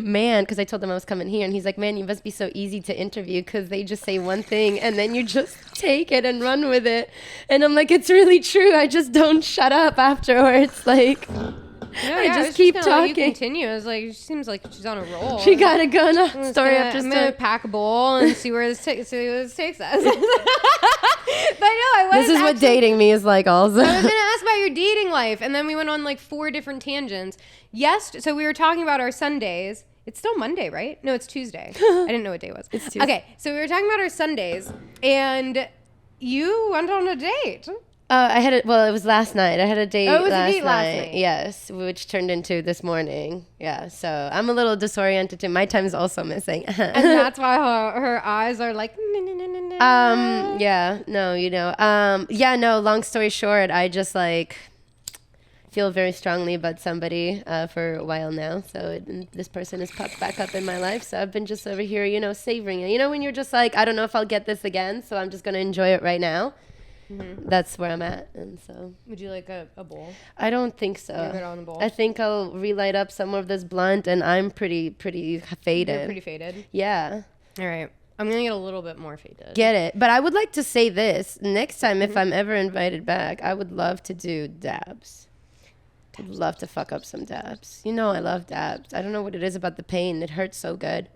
man, because I told him I was coming here. And he's like, man, you must be so easy to interview because they just say one thing and then you just take it and run with it. And I'm like, it's really true. I just don't shut up afterwards. Like, No, I yeah, just was keep gonna let you talking. continue. I was like, she seems like she's on a roll. She got to go on I'm story after I'm story. gonna pack a bowl and see where this takes us. But no, I was. This is what dating me is like also. I was gonna ask about your dating life, and then we went on like 4 different tangents. Yes, so we were talking about our Sundays. It's still Monday, right? No, it's Tuesday. I didn't know what day it was. It's Tuesday. Okay, so we were talking about our Sundays, and you went on a date. It was last night. I had a date, Oh, it was a last, date last night. night. Yes, which turned into this morning. Yeah, so I'm a little disoriented too. My time's also missing. And that's why her eyes are like. Long story short, I just like feel very strongly about somebody for a while now. So this person has popped back up in my life. So I've been just over here, savoring it. When you're just like, I don't know if I'll get this again, so I'm just going to enjoy it right now. Mm-hmm. That's where I'm at. And so. Would you like a bowl? I don't think so. You're good on a bowl? I think I'll relight up some of this blunt, and I'm pretty faded. You're pretty faded? Yeah. All right. I'm going to get a little bit more faded. Get it. But I would like to say this. Next time, if I'm ever invited back, I would love to do dabs. I'd love to fuck up some dabs. I love dabs. I don't know what it is about the pain. It hurts so good.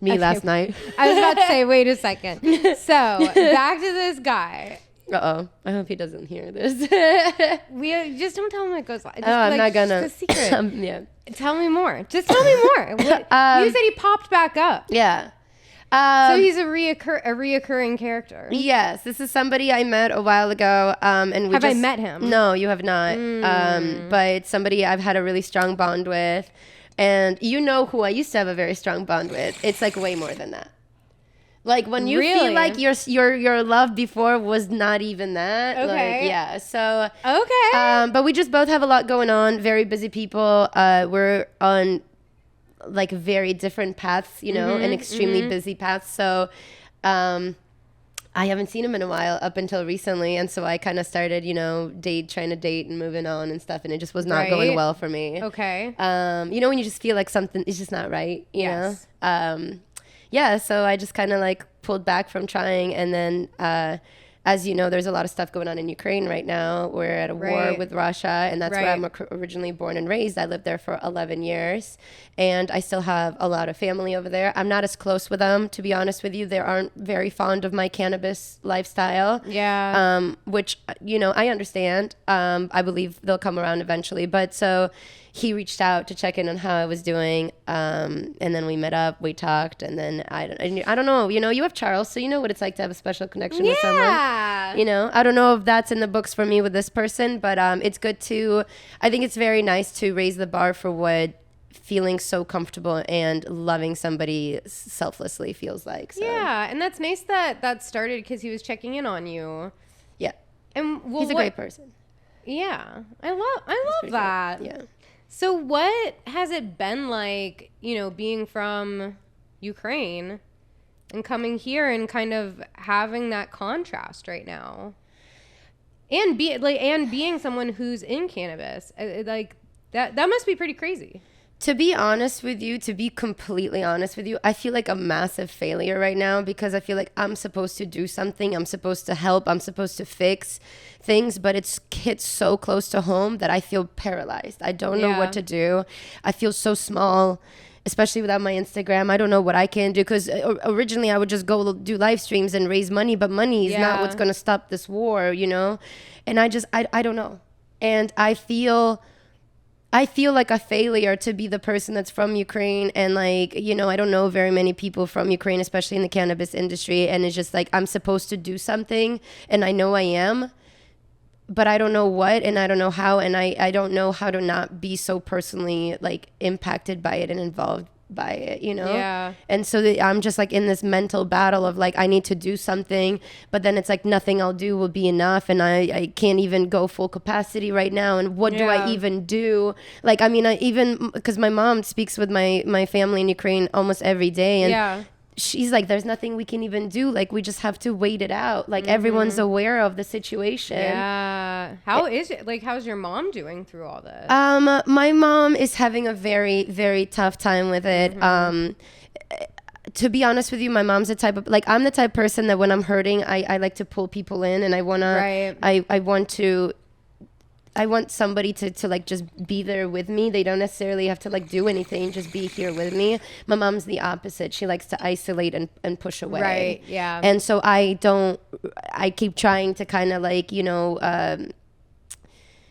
Last night. I was about to say, wait a second. So, back to this guy. Uh-oh. I hope he doesn't hear this. We just don't tell him it goes live. I'm not gonna. It's a secret. Yeah. Tell me more. Just tell me more. You said he popped back up. Yeah. So he's a reoccurring character. Yes, this is somebody I met a while ago, and we Have I met him? No, you have not. But it's somebody I've had a really strong bond with, and who I used to have a very strong bond with. It's like way more than that. Like when you feel like your love before was not even that. Okay. Like, yeah. So. Okay. But we just both have a lot going on. Very busy people. We're on like very different paths, and extremely busy paths. So I haven't seen him in a while up until recently. And so I kind of started, trying to date and moving on and stuff. And it just was not going well for me. Okay. When you just feel like something is just not right, you know? yeah, so I just kind of like pulled back from trying. And then, as you know, there's a lot of stuff going on in Ukraine right now. We're at a war with Russia, and that's where I'm originally born and raised. I lived there for 11 years, and I still have a lot of family over there. I'm not as close with them, to be honest with you. They aren't very fond of my cannabis lifestyle. Yeah. Which, you know, I understand. I believe they'll come around eventually. But so he reached out to check in on how I was doing. And then we met up, we talked, and then I don't know, you know, you have Charles, so you know what it's like to have a special connection with someone. You know, I don't know if that's in the books for me with this person, but it's good I think it's very nice to raise the bar for what feeling so comfortable and loving somebody selflessly feels like. So. Yeah, and that's nice that started because he was checking in on you. Yeah. And he's a great person. Yeah. I love that. Great. Yeah. So what has it been like, you know, being from Ukraine and coming here and kind of having that contrast right now? And being someone who's in cannabis. Like that must be pretty crazy. To be honest with you, to be completely honest with you, I feel like a massive failure right now because I feel like I'm supposed to do something. I'm supposed to help. I'm supposed to fix things, but it's hit so close to home that I feel paralyzed. I don't know what to do. I feel so small, especially without my Instagram. I don't know what I can do because originally I would just go do live streams and raise money, but money is not what's going to stop this war, you know? And I don't know. And I feel like a failure to be the person that's from Ukraine. And like, you know, I don't know very many people from Ukraine, especially in the cannabis industry. And it's just like, I'm supposed to do something and I know I am, but I don't know what, and I don't know how. And I don't know how to not be so personally like impacted by it and involved by it, you know? Yeah. And so I'm just like in this mental battle of like, I need to do something, but then it's like nothing I'll do will be enough. And I can't even go full capacity right now. And what do I even do? Like, I mean, because my mom speaks with my family in Ukraine almost every day. And she's like, there's nothing we can even do. Like, we just have to wait it out. Like, everyone's aware of the situation. Yeah. How is it? Like, how's your mom doing through all this? My mom is having a very, very tough time with it. To be honest with you, my mom's the type of, like, I'm the type of person that when I'm hurting, I like to pull people in, and I want to, I want somebody to like just be there with me. They don't necessarily have to like do anything, just be here with me. My mom's the opposite. She likes to isolate and push away. Right, yeah. And so I keep trying to kind of like, you know,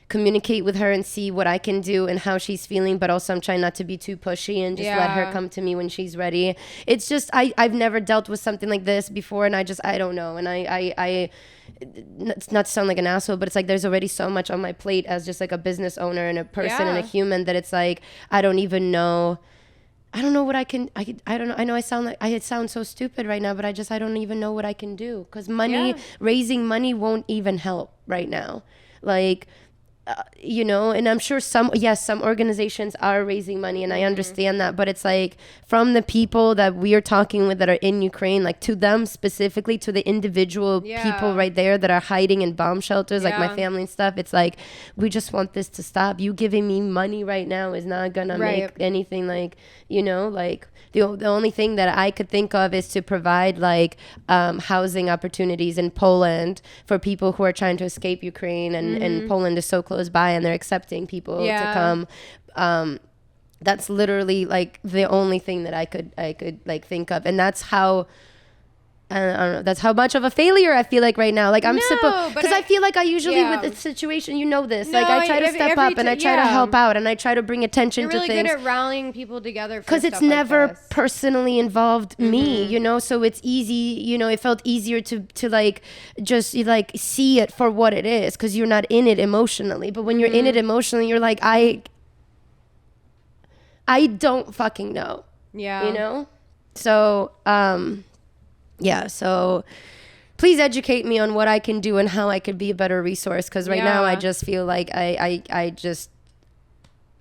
communicate with her and see what I can do and how she's feeling, but also I'm trying not to be too pushy and just let her come to me when she's ready. It's just, I've never dealt with something like this before, and I don't know. And it's not to sound like an asshole, but it's like there's already so much on my plate as just like a business owner and a person and a human that it's like I don't know what I can. I don't know. I know I sound so stupid right now, but I don't even know what I can do because raising money won't even help right now. Like, you know, and I'm sure some organizations are raising money, and I understand that, but it's like from the people that we are talking with that are in Ukraine, like to them specifically, to the individual people right there that are hiding in bomb shelters, like my family and stuff, it's like, we just want this to stop. You giving me money right now is not gonna make anything, like, you know, like the only thing that I could think of is to provide like housing opportunities in Poland for people who are trying to escape Ukraine, and Poland is so close by and they're accepting people to come. That's literally like the only thing that I could like think of, and that's how I don't know. That's how much of a failure I feel like right now. Like I'm supposed, because I feel like I usually with the situation, you know this. Like I try to step up and I try to help out and I try to bring attention to things. You're really good at rallying people together. Because it's never personally involved me, you know. So it's easy, you know. It felt easier to like just like see it for what it is, because you're not in it emotionally. But when you're in it emotionally, you're like I don't fucking know. Yeah. You know. So yeah, so please educate me on what I can do and how I could be a better resource, because right now I just feel like I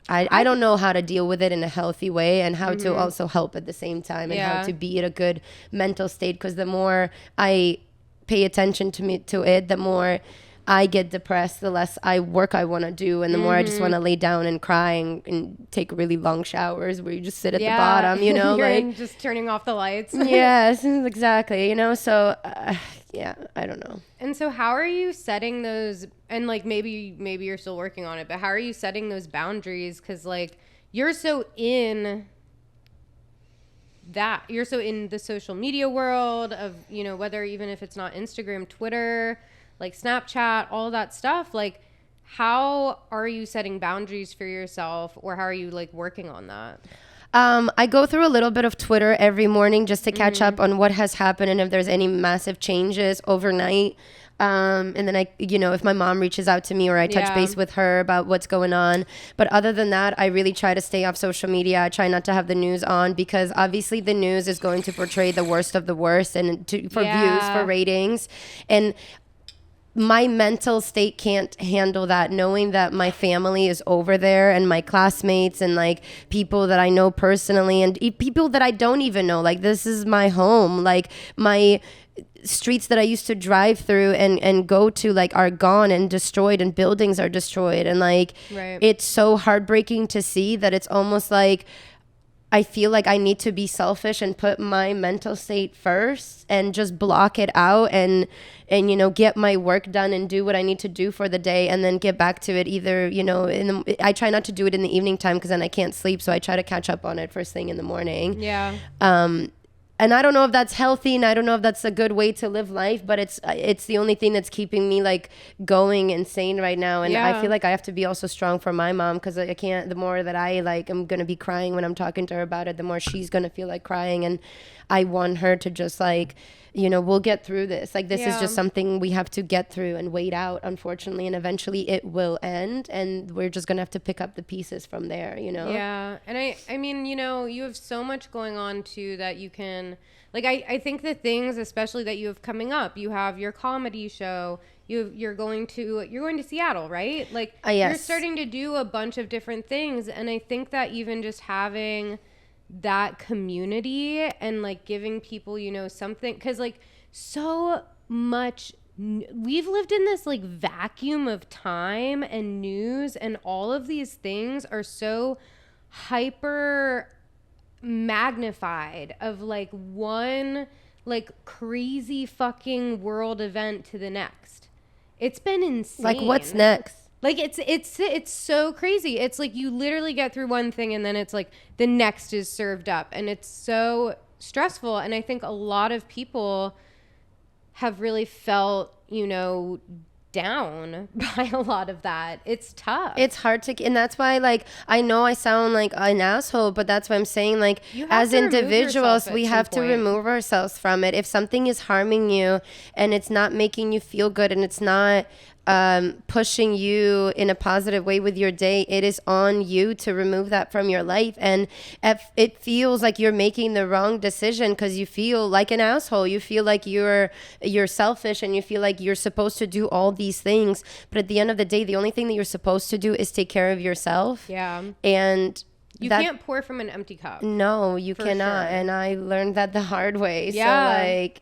don't know how to deal with it in a healthy way, and how to also help at the same time, and how to be in a good mental state, because the more I pay attention to it, the more I get depressed, the less I want to do, and the more I just want to lay down and cry and take really long showers where you just sit at the bottom, you know, like just turning off the lights. Yes, exactly. You know, so yeah, I don't know. And so how are you setting those, and like maybe you're still working on it, but how are you setting those boundaries? Because like you're so in the social media world of, you know, whether even if it's not Instagram, Twitter, like Snapchat, all that stuff, like how are you setting boundaries for yourself, or how are you like working on that? I go through a little bit of Twitter every morning just to catch up on what has happened and if there's any massive changes overnight. And then if my mom reaches out to me or I touch base with her about what's going on. But other than that, I really try to stay off social media. I try not to have the news on because obviously the news is going to portray the worst of the worst and for views, for ratings. And my mental state can't handle that, knowing that my family is over there and my classmates and like people that I know personally and people that I don't even know. Like, this is my home. Like, my streets that I used to drive through and go to like are gone and destroyed, and buildings are destroyed. And like, it's so heartbreaking to see that. It's almost like I feel like I need to be selfish and put my mental state first and just block it out and get my work done and do what I need to do for the day, and then get back to it either, I try not to do it in the evening time because then I can't sleep. So I try to catch up on it first thing in the morning. Yeah. And I don't know if that's healthy, and I don't know if that's a good way to live life, but it's the only thing that's keeping me like going and sane right now. And I feel like I have to be also strong for my mom, because I can't, the more that I like, I'm going to be crying when I'm talking to her about it, the more she's going to feel like crying. And I want her to just like, we'll get through this. Like, this is just something we have to get through and wait out, unfortunately. And eventually it will end. And we're just going to have to pick up the pieces from there, Yeah. And I mean, you have so much going on too that you can, like, I think the things, especially that you have coming up, you have your comedy show, you're going to Seattle, right? Like, you're starting to do a bunch of different things. And I think that even just having that community and like giving people, something, because like so much we've lived in this like vacuum of time and news, and all of these things are so hyper magnified of like one like crazy fucking world event to the next. It's been insane. Like, what's next? Like, it's so crazy. It's like you literally get through one thing and then it's like the next is served up, and it's so stressful. And I think a lot of people have really felt, down by a lot of that. It's tough. It's hard to, and that's why, like, I know I sound like an asshole, but that's why I'm saying, like, as individuals, we have to remove ourselves from it. If something is harming you and it's not making you feel good and it's not pushing you in a positive way with your day, it is on you to remove that from your life. And if it feels like you're making the wrong decision because you feel like an asshole, you feel like you're selfish, and you feel like you're supposed to do all these things, but at the end of the day, the only thing that you're supposed to do is take care of yourself. And you can't pour from an empty cup. No, you cannot. Sure. And I learned that the hard way. So like,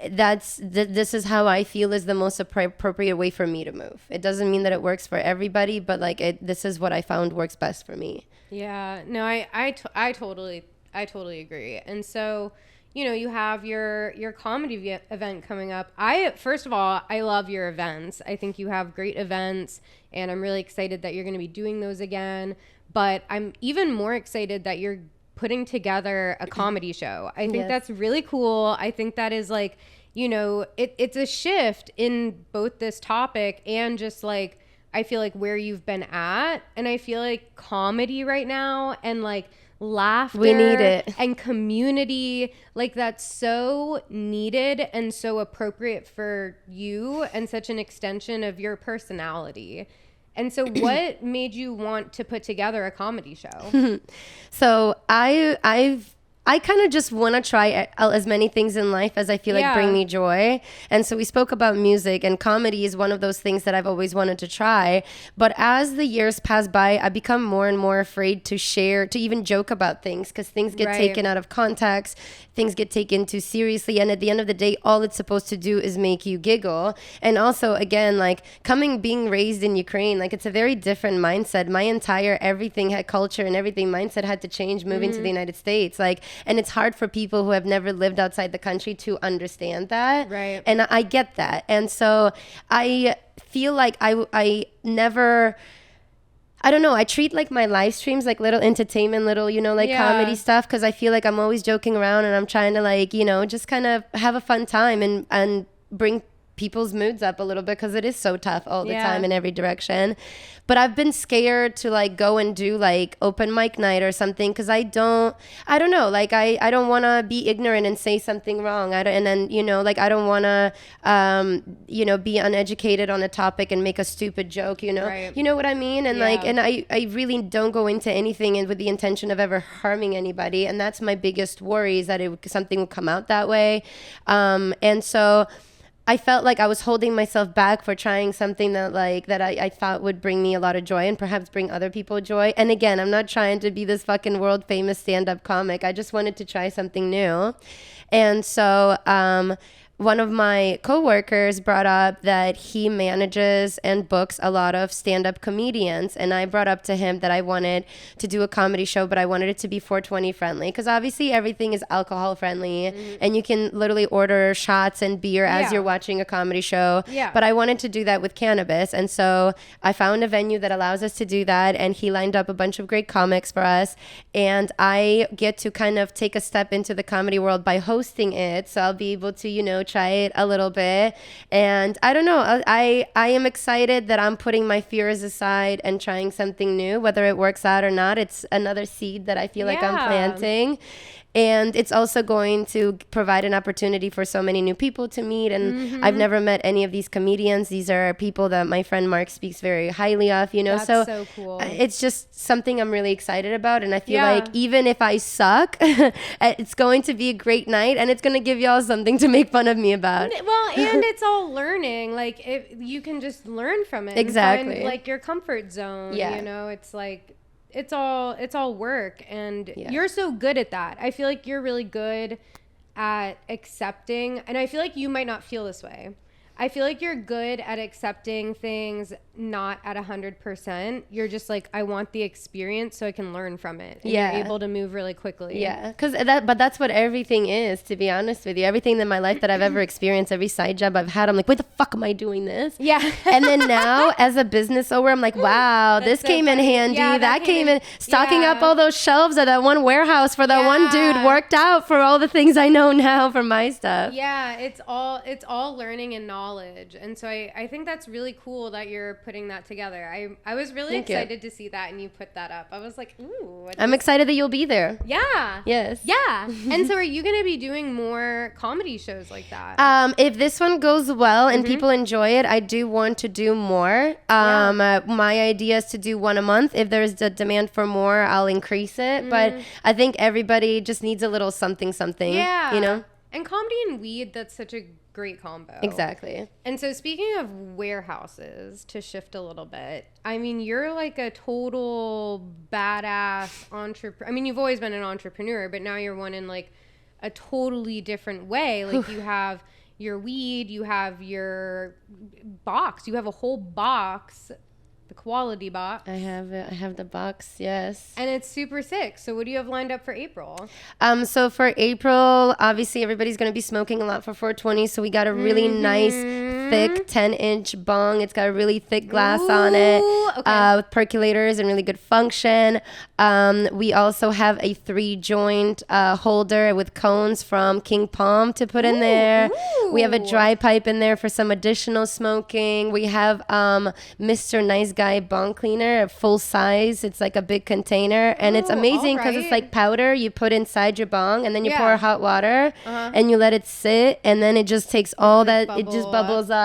this is how I feel is the most appropriate way for me to move. It doesn't mean that it works for everybody, but like this is what I found works best for me. Yeah, no, I totally agree. And so, you have your comedy event coming up. First of all, I love your events. I think you have great events, and I'm really excited that you're going to be doing those again. But I'm even more excited that you're putting together a comedy show. I think that's really cool. I think that is like, it's a shift in both this topic and just like, I feel like where you've been at. And I feel like comedy right now and like laughter, we need it, and community, like that's so needed and so appropriate for you and such an extension of your personality. And so what made you want to put together a comedy show? So I I kind of just want to try as many things in life as I feel like bring me joy. And so we spoke about music, and comedy is one of those things that I've always wanted to try. But as the years pass by, I become more and more afraid to share, to even joke about things, because things get taken out of context, things get taken too seriously. And at the end of the day, all it's supposed to do is make you giggle. And also, again, like being raised in Ukraine, like it's a very different mindset. My entire everything had culture and everything mindset had to change moving to the United States. Like, and it's hard for people who have never lived outside the country to understand that. Right. And I get that. And so I feel like I never, I don't know, I treat like my live streams like little entertainment, little, comedy stuff, because I feel like I'm always joking around and I'm trying to like, just kind of have a fun time and bring people's moods up a little bit, because it is so tough all the time in every direction. But I've been scared to like go and do like open mic night or something, because I don't know, like I don't want to be ignorant and say something wrong. I don't want to be uneducated on a topic and make a stupid joke, Right. You know what I mean? And and I really don't go into anything with the intention of ever harming anybody, and that's my biggest worry, is that something would come out that way. And so I felt like I was holding myself back for trying something that I thought would bring me a lot of joy and perhaps bring other people joy. And again, I'm not trying to be this fucking world famous stand-up comic. I just wanted to try something new. And so one of my coworkers brought up that he manages and books a lot of stand-up comedians, and I brought up to him that I wanted to do a comedy show, but I wanted it to be 420 friendly, because obviously everything is alcohol friendly, and you can literally order shots and beer as you're watching a comedy show. But I wanted to do that with cannabis, and so I found a venue that allows us to do that, and he lined up a bunch of great comics for us, and I get to kind of take a step into the comedy world by hosting it, so I'll be able to try it a little bit. And I don't know, I am excited that I'm putting my fears aside and trying something new. Whether it works out or not, it's another seed that I feel like I'm planting. And it's also going to provide an opportunity for so many new people to meet. And I've never met any of these comedians. These are people that my friend Mark speaks very highly of, That's so cool. It's just something I'm really excited about. And I feel like even if I suck, it's going to be a great night, and it's going to give y'all something to make fun of me about. Well, and it's all learning. Like, you can just learn from it. Exactly. And find, like, your comfort zone. It's like, it's all work, and you're so good at that. I feel like you're really good at accepting, and I feel like you might not feel this way. I feel like you're good at accepting things not at 100%. You're just like, I want the experience so I can learn from it. And you're able to move really quickly. But that's what everything is, to be honest with you. Everything in my life that I've ever experienced, every side job I've had, I'm like, why the fuck am I doing this? And then now as a business owner, I'm like, wow, this so came funny. In handy. That came in stocking up all those shelves at that one warehouse for that one dude worked out for all the things I know now for my stuff. It's all learning and knowledge. And so I think that's really cool that you're putting that together. I was really excited to see that, and you put that up. I was like, ooh. I'm excited that you'll be there. Yes. And so are you going to be doing more comedy shows like that? If this one goes well and people enjoy it, I do want to do more. My idea is to do one a month. If there's a demand for more, I'll increase it. But I think everybody just needs a little something, And comedy and weed, that's such a great combo. Exactly. And so speaking of warehouses, to shift a little bit, I mean, you're like a total badass entrepreneur. I mean, you've always been an entrepreneur, but now you're one in like a totally different way. Like you have your weed, you have your box, you have a whole box, the Koality box. I have the box, yes. And it's super sick. So what do you have lined up for April? So for April, obviously everybody's going to be smoking a lot for 420. So we got a really nice, thick 10-inch bong. It's got a really thick glass on it with percolators and really good function. We also have a 3-joint holder with cones from King Palm to put in there. We have a dry pipe in there for some additional smoking. We have Mr. Nice Guy bong cleaner, full size. It's like a big container, and it's amazing because it's like powder you put inside your bong, and then you pour hot water and you let it sit, and then it just takes all that, it just bubbles up.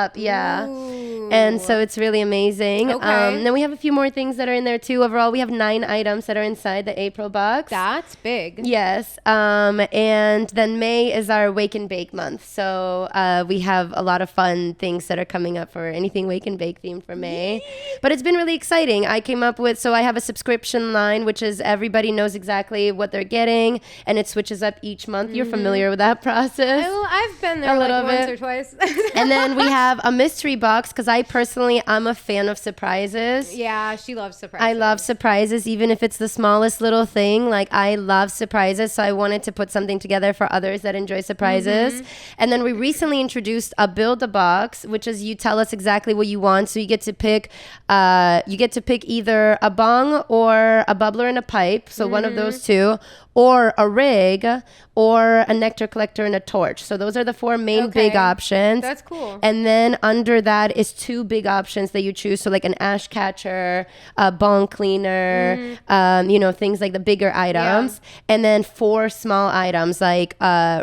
And so it's really amazing. Okay. Then we have a few more things that are in there too. Overall, we have 9 items that are inside the April box. That's big. Yes. And then May is our Wake and Bake month. So we have a lot of fun things that are coming up for anything Wake and Bake themed for May. But it's been really exciting. I came up with, so I have a subscription line, which is everybody knows exactly what they're getting, and it switches up each month. You're familiar with that process? I've been there A like little once bit. or twice. And then we have a mystery box because I'm a fan of surprises. Yeah, she loves surprises. I love surprises, even if it's the smallest little thing. Like, I love surprises, so I wanted to put something together for others that enjoy surprises. And then we recently introduced a Build-A-Box, which is you tell us exactly what you want. So you get to pick either a bong or a bubbler and a pipe, so one of those two, or a rig, or a nectar collector and a torch. So those are the 4 main big Okay. options. That's cool. And then under that is 2 big options that you choose. So like an ash catcher, a bone cleaner, things like the bigger items. And then 4 small items like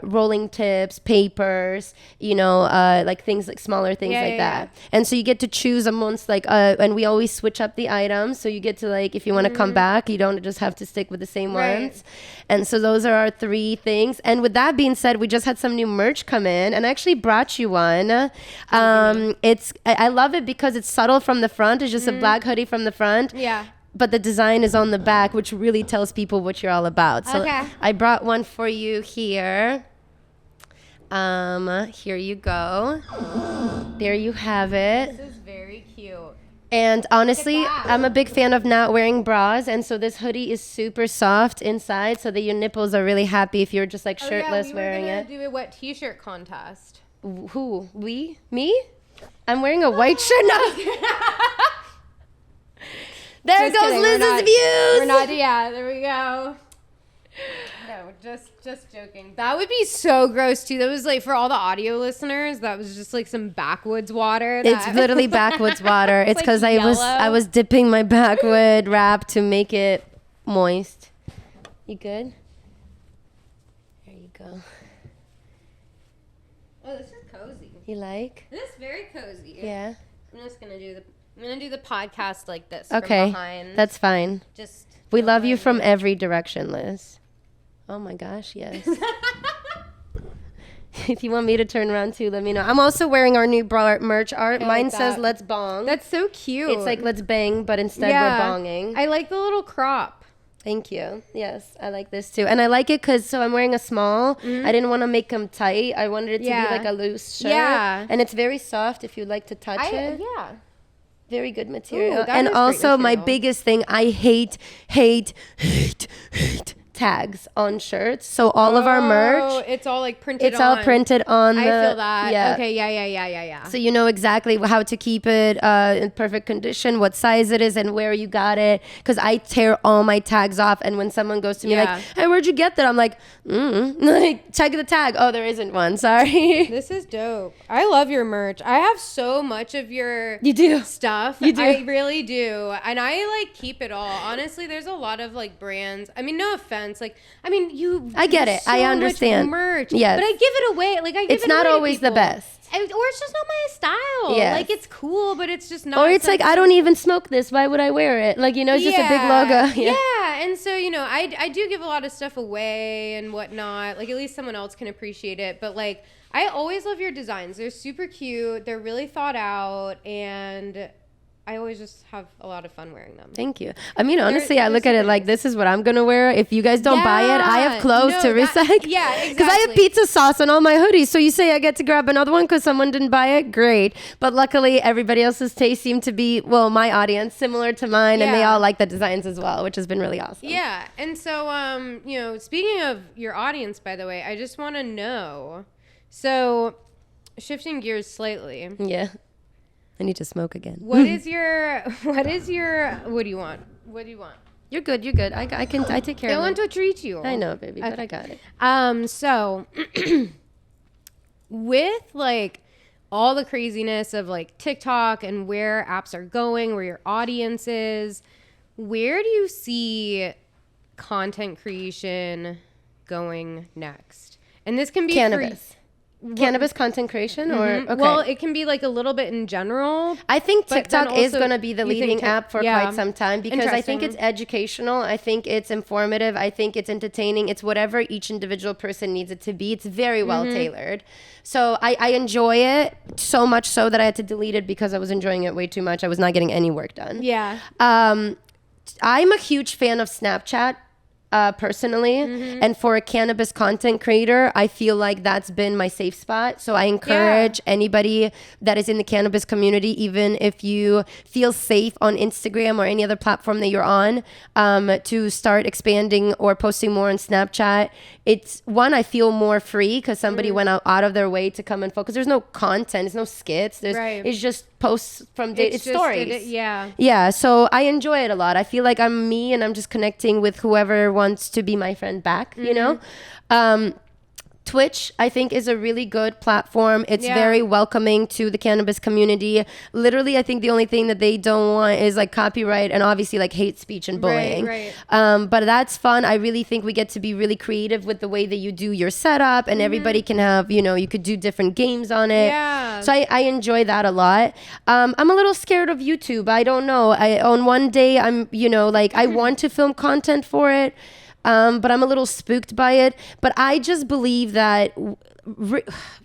rolling tips, papers, like things like smaller things like that. And so you get to choose amongst and we always switch up the items. So you get to if you want to come back, you don't just have to stick with the same ones. And so those are our 3 things. And with that being said, we just had some new merch come in, and I actually brought you one. I love it because it's subtle from the front. It's just a black hoodie from the front. Yeah. But the design is on the back, which really tells people what you're all about. So I brought one for you here. Here you go. There you have it. This is very cute. And honestly, I'm a big fan of not wearing bras. And so this hoodie is super soft inside so that your nipples are really happy if you're just shirtless wearing it. We were gonna do a wet t-shirt contest. Who? We? Me? I'm wearing a white shirt now. There Just goes kidding, Liz's views. We're not, yeah, there we go. No, just joking. That would be so gross too. That was for all the audio listeners, that was just some backwoods water. It's literally backwoods water. It's because I was dipping my backwood wrap to make it moist. You good? There you go. Oh, this is cozy. You like? This is very cozy. Yeah. I'm just gonna do the podcast like this. Okay. From behind. That's fine. Just. We love you from every direction, Liz. Oh my gosh, yes. If you want me to turn around too, let me know. I'm also wearing our new merch art. Mine says "Let's Bong." That's so cute. It's like "Let's Bang," but instead we're bonging. I like the little crop. Thank you. Yes, I like this too. And I like it because, I'm wearing a small. I didn't want to make them tight. I wanted it to be like a loose shirt. Yeah. And it's very soft if you like to touch it. Yeah. Very good material. Ooh, and also my biggest thing, I hate tags on shirts. So all of our merch, it's all printed it's all printed on I feel that. Yeah. Okay, yeah. So you know exactly how to keep it in perfect condition, what size it is, and where you got it. Because I tear all my tags off, and when someone goes to me hey, where'd you get that? I'm like, check the tag. Oh, there isn't one. Sorry. This is dope. I love your merch. I have so much of your stuff. You do. I really do. And I keep it all. Honestly, there's a lot of brands. I mean, no offense. I get it. I understand. Much merch. Yes. But I give it away. It's not always the best. Or it's just not my style. Yes. It's cool, but it's just not. Or it's I don't even smoke this. Why would I wear it? It's just a big logo. Yeah. And so, I do give a lot of stuff away and whatnot. At least someone else can appreciate it. But I always love your designs. They're super cute. They're really thought out. And I always just have a lot of fun wearing them. Thank you. I mean, honestly, I look at it like this is what I'm going to wear. If you guys don't buy it, I have clothes to recycle. Yeah, exactly. Because I have pizza sauce on all my hoodies. So you say I get to grab another one because someone didn't buy it? Great. But luckily, everybody else's taste seemed to be, my audience, similar to mine. And they all like the designs as well, which has been really awesome. Yeah. And so, speaking of your audience, by the way, I just want to know. So, shifting gears slightly. Yeah. I need to smoke again. What do you want? You're good. I take care of it. I want to treat you. I know, baby, but I got it. So with all the craziness of TikTok and where apps are going, where your audience is, where do you see content creation going next? And this can be cannabis. Cannabis content creation or okay. Well, it can be like a little bit in general. I think but then TikTok is also going to be the you think leading app for yeah. quite some time because I think it's educational. I think it's informative. I think it's entertaining. It's whatever each individual person needs it to be. It's very well tailored. So I enjoy it so much so that I had to delete it because I was enjoying it way too much. I was not getting any work done. Yeah. I'm a huge fan of Snapchat. Personally, and for a cannabis content creator, I feel like that's been my safe spot. So I encourage anybody that is in the cannabis community, even if you feel safe on Instagram or any other platform that you're on, to start expanding or posting more on Snapchat. It's one, I feel more free because somebody went out of their way to come and focus. There's no content, there's no skits, it's just posts from it's stories. Yeah, so I enjoy it a lot. I feel like I'm me and I'm just connecting with whoever wants to be my friend back, you know? Twitch, I think, is a really good platform. It's very welcoming to the cannabis community. Literally, I think the only thing that they don't want is like copyright and obviously like hate speech and bullying. But that's fun. I really think we get to be really creative with the way that you do your setup and everybody can have, you know, you could do different games on it. So I enjoy that a lot. I'm a little scared of YouTube. I don't know. On one day, I'm, you know, like I want to film content for it. But I'm a little spooked by it. But I just believe that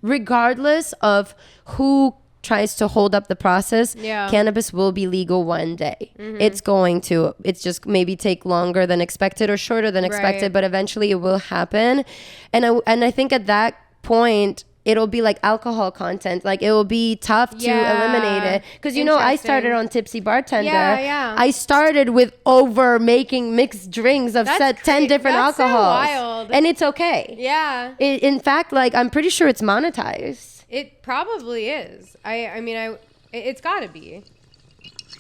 regardless of who tries to hold up the process, cannabis will be legal one day. It's going to. It's just maybe take longer than expected or shorter than expected, but eventually it will happen. And I think at that point, it'll be like alcohol content. Like it will be tough to eliminate it. Because, you know, I started on Tipsy Bartender. I started with over making mixed drinks of 10 different alcohols. So wild. And it's okay. In fact, like I'm pretty sure it's monetized. It probably is. I mean, it's got to be.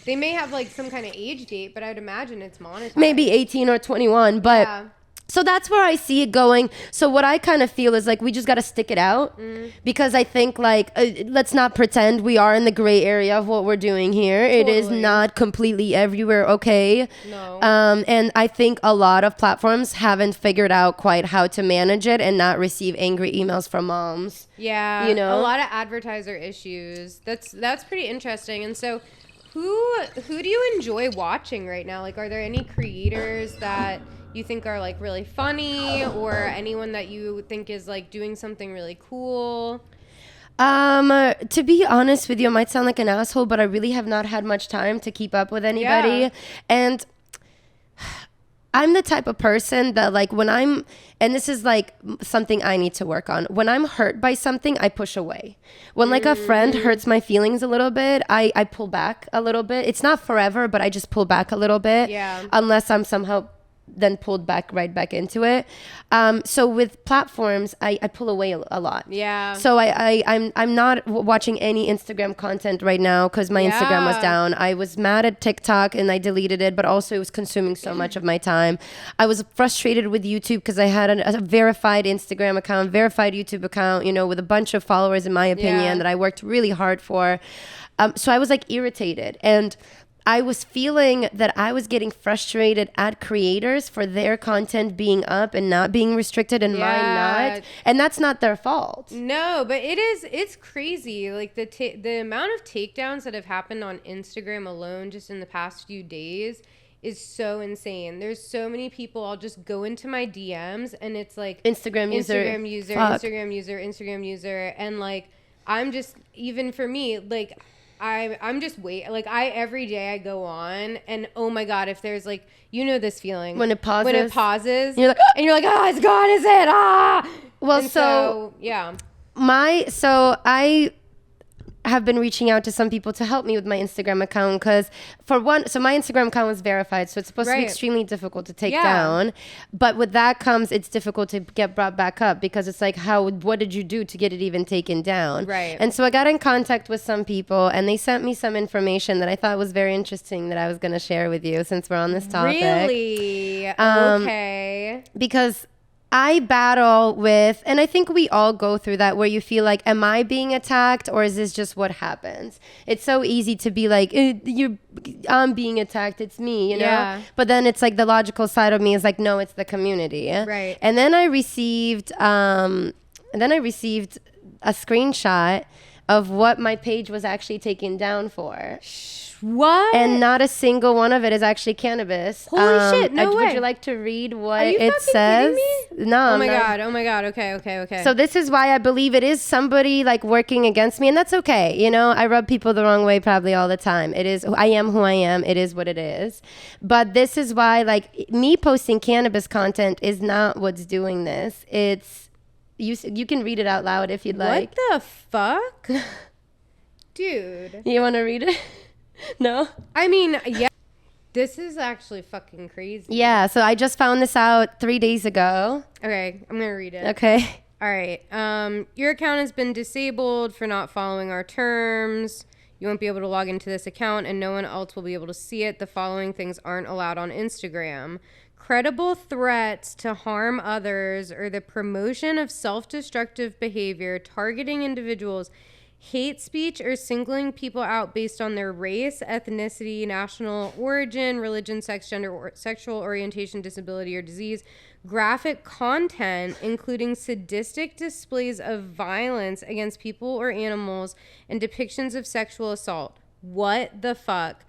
They may have like some kind of age date, but I'd imagine it's monetized. Maybe 18 or 21, but... So that's where I see it going. So what I kind of feel is like we just got to stick it out because I think like let's not pretend we are in the gray area of what we're doing here. It is not completely everywhere okay. And I think a lot of platforms haven't figured out quite how to manage it and not receive angry emails from moms. You know, a lot of advertiser issues. That's pretty interesting. And so who do you enjoy watching right now? Like, are there any creators that you think are like really funny or anyone that you think is like doing something really cool? To be honest with you, I might sound like an asshole, but I really have not had much time to keep up with anybody. And I'm the type of person that like and this is like something I need to work on. When I'm hurt by something, I push away. When like a friend hurts my feelings a little bit, I pull back a little bit. It's not forever, but I just pull back a little bit. Unless I'm somehow then pulled right back into it. So with platforms, I pull away a lot. So I'm not watching any Instagram content right now because my Instagram was down. I was mad at TikTok and I deleted it, but also it was consuming so much of my time. I was frustrated with YouTube because I had a verified Instagram account, verified YouTube account, you know, with a bunch of followers in my opinion that I worked really hard for. So I was like irritated and I was feeling that I was getting frustrated at creators for their content being up and not being restricted and mine not. And that's not their fault. No, but it's crazy. Like the amount of takedowns that have happened on Instagram alone just in the past few days is so insane. There's so many people. I'll just go into my DMs and it's like Instagram user. And like, I'm just, even for me, like, I'm just every day I go on and oh my God, if there's like, you know, this feeling when it pauses you're like, and you're like, oh, it's gone, is it? Well, and so I have been reaching out to some people to help me with my Instagram account because so my Instagram account was verified, so it's supposed to be extremely difficult to take down, but with that comes it's difficult to get brought back up because it's like what did you do to get it even taken down? And so I got in contact with some people and they sent me some information that I thought was very interesting that I was going to share with you since we're on this topic. Really? Okay. Because I battle with, and I think we all go through that where you feel like, am I being attacked or is this just what happens? It's so easy to be like, I'm being attacked, it's me, you know? But then it's like the logical side of me is like, no, it's the community. And then I received a screenshot of what my page was actually taken down for. What? And not a single one of it is actually cannabis. Holy shit, no way. Would you like to read what Are you it fucking says? kidding me? No. Oh my god. Okay. So this is why I believe it is somebody like working against me, and that's okay. You know, I rub people the wrong way probably all the time. I am who I am. It is what it is. But this is why, like, me posting cannabis content is not what's doing this. It's you can read it out loud if you'd like. What the fuck? Dude. You want to read it? No? I mean, yeah. This is actually fucking crazy. Yeah, so I just found this out 3 days ago. Okay, I'm going to read it. Okay. All right. Your account has been disabled for not following our terms. You won't be able to log into this account, and no one else will be able to see it. The following things aren't allowed on Instagram: credible threats to harm others or the promotion of self-destructive behavior, targeting individuals, hate speech, or singling people out based on their race, ethnicity, national origin, religion, sex, gender, or sexual orientation, disability, or disease. Graphic content, including sadistic displays of violence against people or animals and depictions of sexual assault. What the fuck?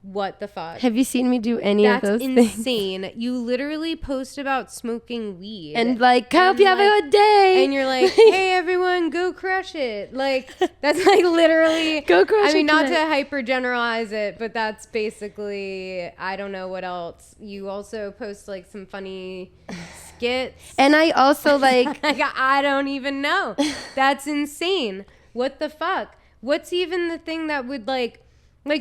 What the fuck? Have you seen me do any of those things? That's insane. You literally post about smoking weed. And like, hope you have a good day. And you're like, hey, everyone, go crush it. Like, that's like literally. Go crush it. I mean, not to hyper generalize it, but that's basically, I don't know what else. You also post like some funny skits. And I also like. I don't even know. That's insane. What the fuck? What's even the thing that would like,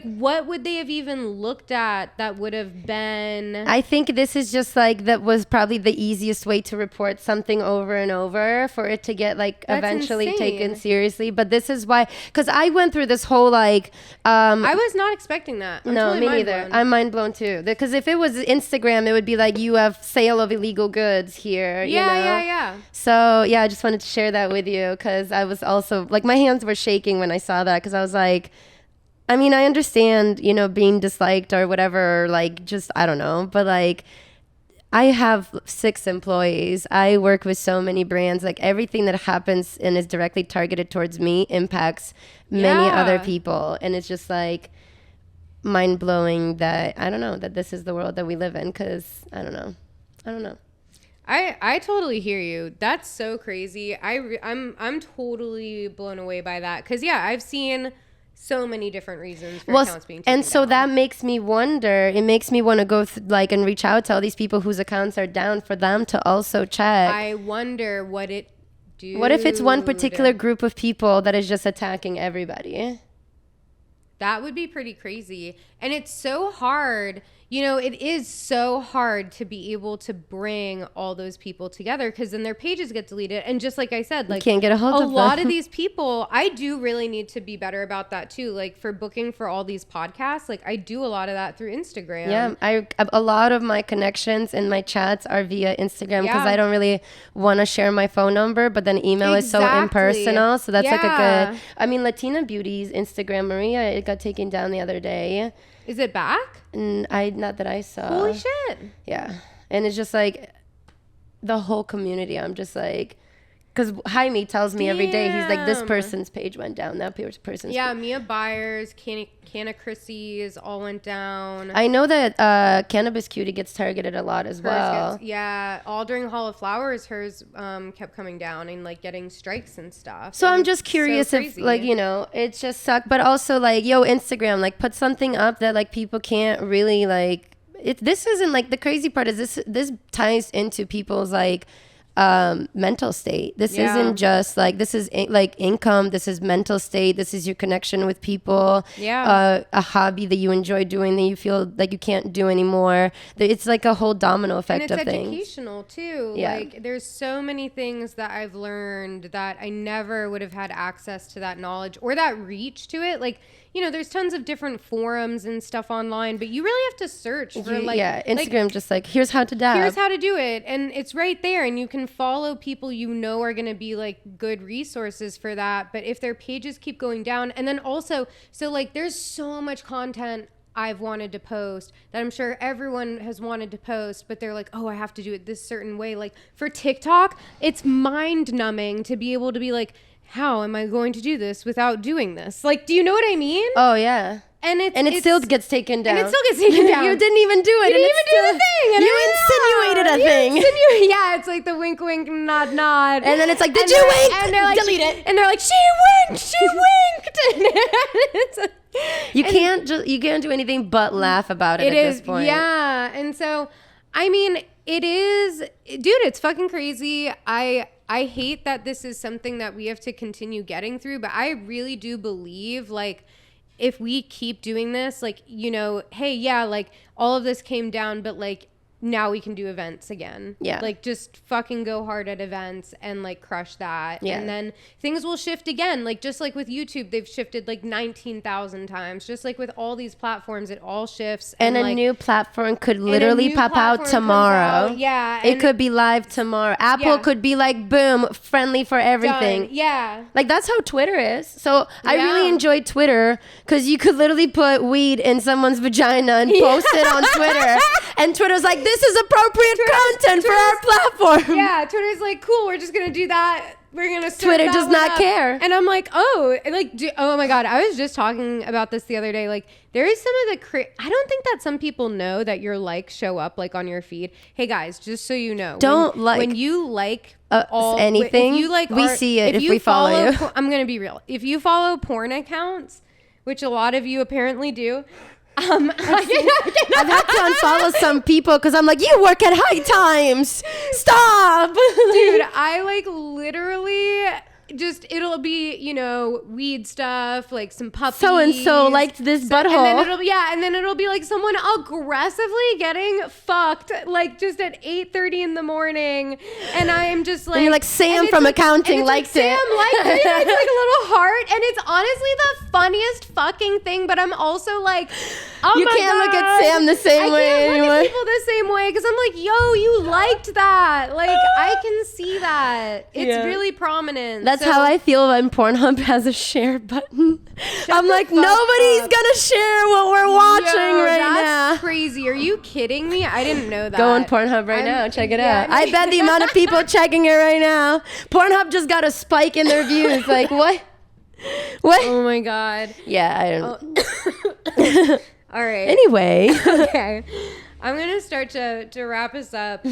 what would they have even looked at that would have been? I think this is just like, that was probably the easiest way to report something over and over for it to get like That's eventually insane. taken seriously. But this is why, because I went through this whole like. I was not expecting that. I'm No, totally me mind neither. blown. I'm mind blown too. Because if it was Instagram, it would be like, you have sale of illegal goods here. Yeah, you know? yeah. So yeah, I just wanted to share that with you because I was also like, my hands were shaking when I saw that because I was like, I mean, I understand, you know, being disliked or whatever, like, just, I don't know. But, like, I have 6 employees. I work with so many brands. Like, everything that happens and is directly targeted towards me impacts many other people. And it's just, like, mind-blowing that, I don't know, that this is the world that we live in. Because, I don't know. I totally hear you. That's so crazy. I'm totally blown away by that. Because, yeah, I've seen so many different reasons for accounts being taken and so down. that makes me wonder. It makes me want to go and reach out to all these people whose accounts are down for them to also check. I wonder what it do. What if it's one particular group of people that is just attacking everybody? That would be pretty crazy. And it's so hard. You know, it is so hard to be able to bring all those people together because then their pages get deleted. And just like I said, like, you can't get a hold of them. A lot of these people, I do really need to be better about that too. Like for booking for all these podcasts, like I do a lot of that through Instagram. Yeah, a lot of my connections and my chats are via Instagram because I don't really want to share my phone number, but then email is so impersonal. So that's like a good, I mean, Latina Beauty's Instagram, Maria, it got taken down the other day. Is it back? Not that I saw. Holy shit. Yeah. And it's just like the whole community. I'm just like, because Jaime tells me every day, he's like, this person's page went down. That person's Yeah, page. Mia Byers, Canna Chrissy's all went down. I know that Cannabis Cutie gets targeted a lot as well. Yeah, all during Hall of Flowers, hers kept coming down and like getting strikes and stuff. So I'm just curious if like, you know, it's just sucked. But also like, yo, Instagram, like put something up that like people can't really like. This isn't like, the crazy part is this ties into people's like mental state. This isn't just like, this is like income, this is mental state, this is your connection with people, a hobby that you enjoy doing that you feel like you can't do anymore. It's like a whole domino effect of things. And it's educational too. Like there's so many things that I've learned that I never would have had access to that knowledge or that reach to it. Like, you know, there's tons of different forums and stuff online, but you really have to search for like... Yeah, Instagram just like, here's how to dab. Here's how to do it. And it's right there. And you can follow people you know are going to be like good resources for that. But if their pages keep going down... And then also, so like there's so much content I've wanted to post that I'm sure everyone has wanted to post, but they're like, oh, I have to do it this certain way. Like for TikTok, it's mind numbing to be able to be like, how am I going to do this without doing this? Like, do you know what I mean? Oh, yeah. And it still gets taken down. And it still gets taken down. You didn't even do it. You didn't even do the thing. And you insinuated a thing. Yeah, it's like the wink, wink, nod, nod. And then it's like, did you wink? And they're like, delete it. And they're like, she winked. She winked. You can't do anything but laugh about it at this point. Yeah. And so, I mean, it is, dude, it's fucking crazy. I hate that this is something that we have to continue getting through, but I really do believe, like, if we keep doing this, like, you know, hey, yeah, like, all of this came down, but, like, now we can do events again. Yeah. Like, just fucking go hard at events and, like, crush that. Yeah. And then things will shift again. Like, just like with YouTube, they've shifted, like, 19,000 times. Just like with all these platforms, it all shifts. And a like, new platform could literally pop out tomorrow. Yeah. It could be live tomorrow. Apple could be like, boom, friendly for everything. Done. Yeah. Like, that's how Twitter is. So I really enjoy Twitter because you could literally put weed in someone's vagina and post it on Twitter. And Twitter's like, this is appropriate content for our platform. Yeah, Twitter's like, cool, we're just going to do that. We're going to Twitter does not care. And I'm like, oh my God. I was just talking about this the other day. Like, there is some of the, I don't think that some people know that your likes show up, like, on your feed. Hey, guys, just so you know. When you like anything, if you like we see it if we follow you. I'm going to be real. If you follow porn accounts, which a lot of you apparently do, I've had to unfollow some people because I'm like, you work at High Times. Stop. Dude, I like literally just, it'll be, you know, weed stuff, like some puppies. So-and-so liked this butthole. And then it'll be like someone aggressively getting fucked, like just at 8:30 in the morning. And I am just like. And you're like, Sam from accounting liked it. Sam liked it. It's like a little heart. And it's honestly the funniest fucking thing. But I'm also like, oh you my God. can't look at Sam the same way anymore. I can't look at people the same way because I'm like, yo, you liked that. Like, I can see that. It's really prominent. That's how I feel when Pornhub has a share button. I'm like, nobody's gonna share what we're watching right now. That's crazy. Are you kidding me? I didn't know that. Go on Pornhub right now. Check it out. I bet the amount of people checking it right now. Pornhub just got a spike in their views. Like, what? What? Oh my God. Yeah, I don't know. All right. Anyway. Okay. I'm going to start to wrap us up.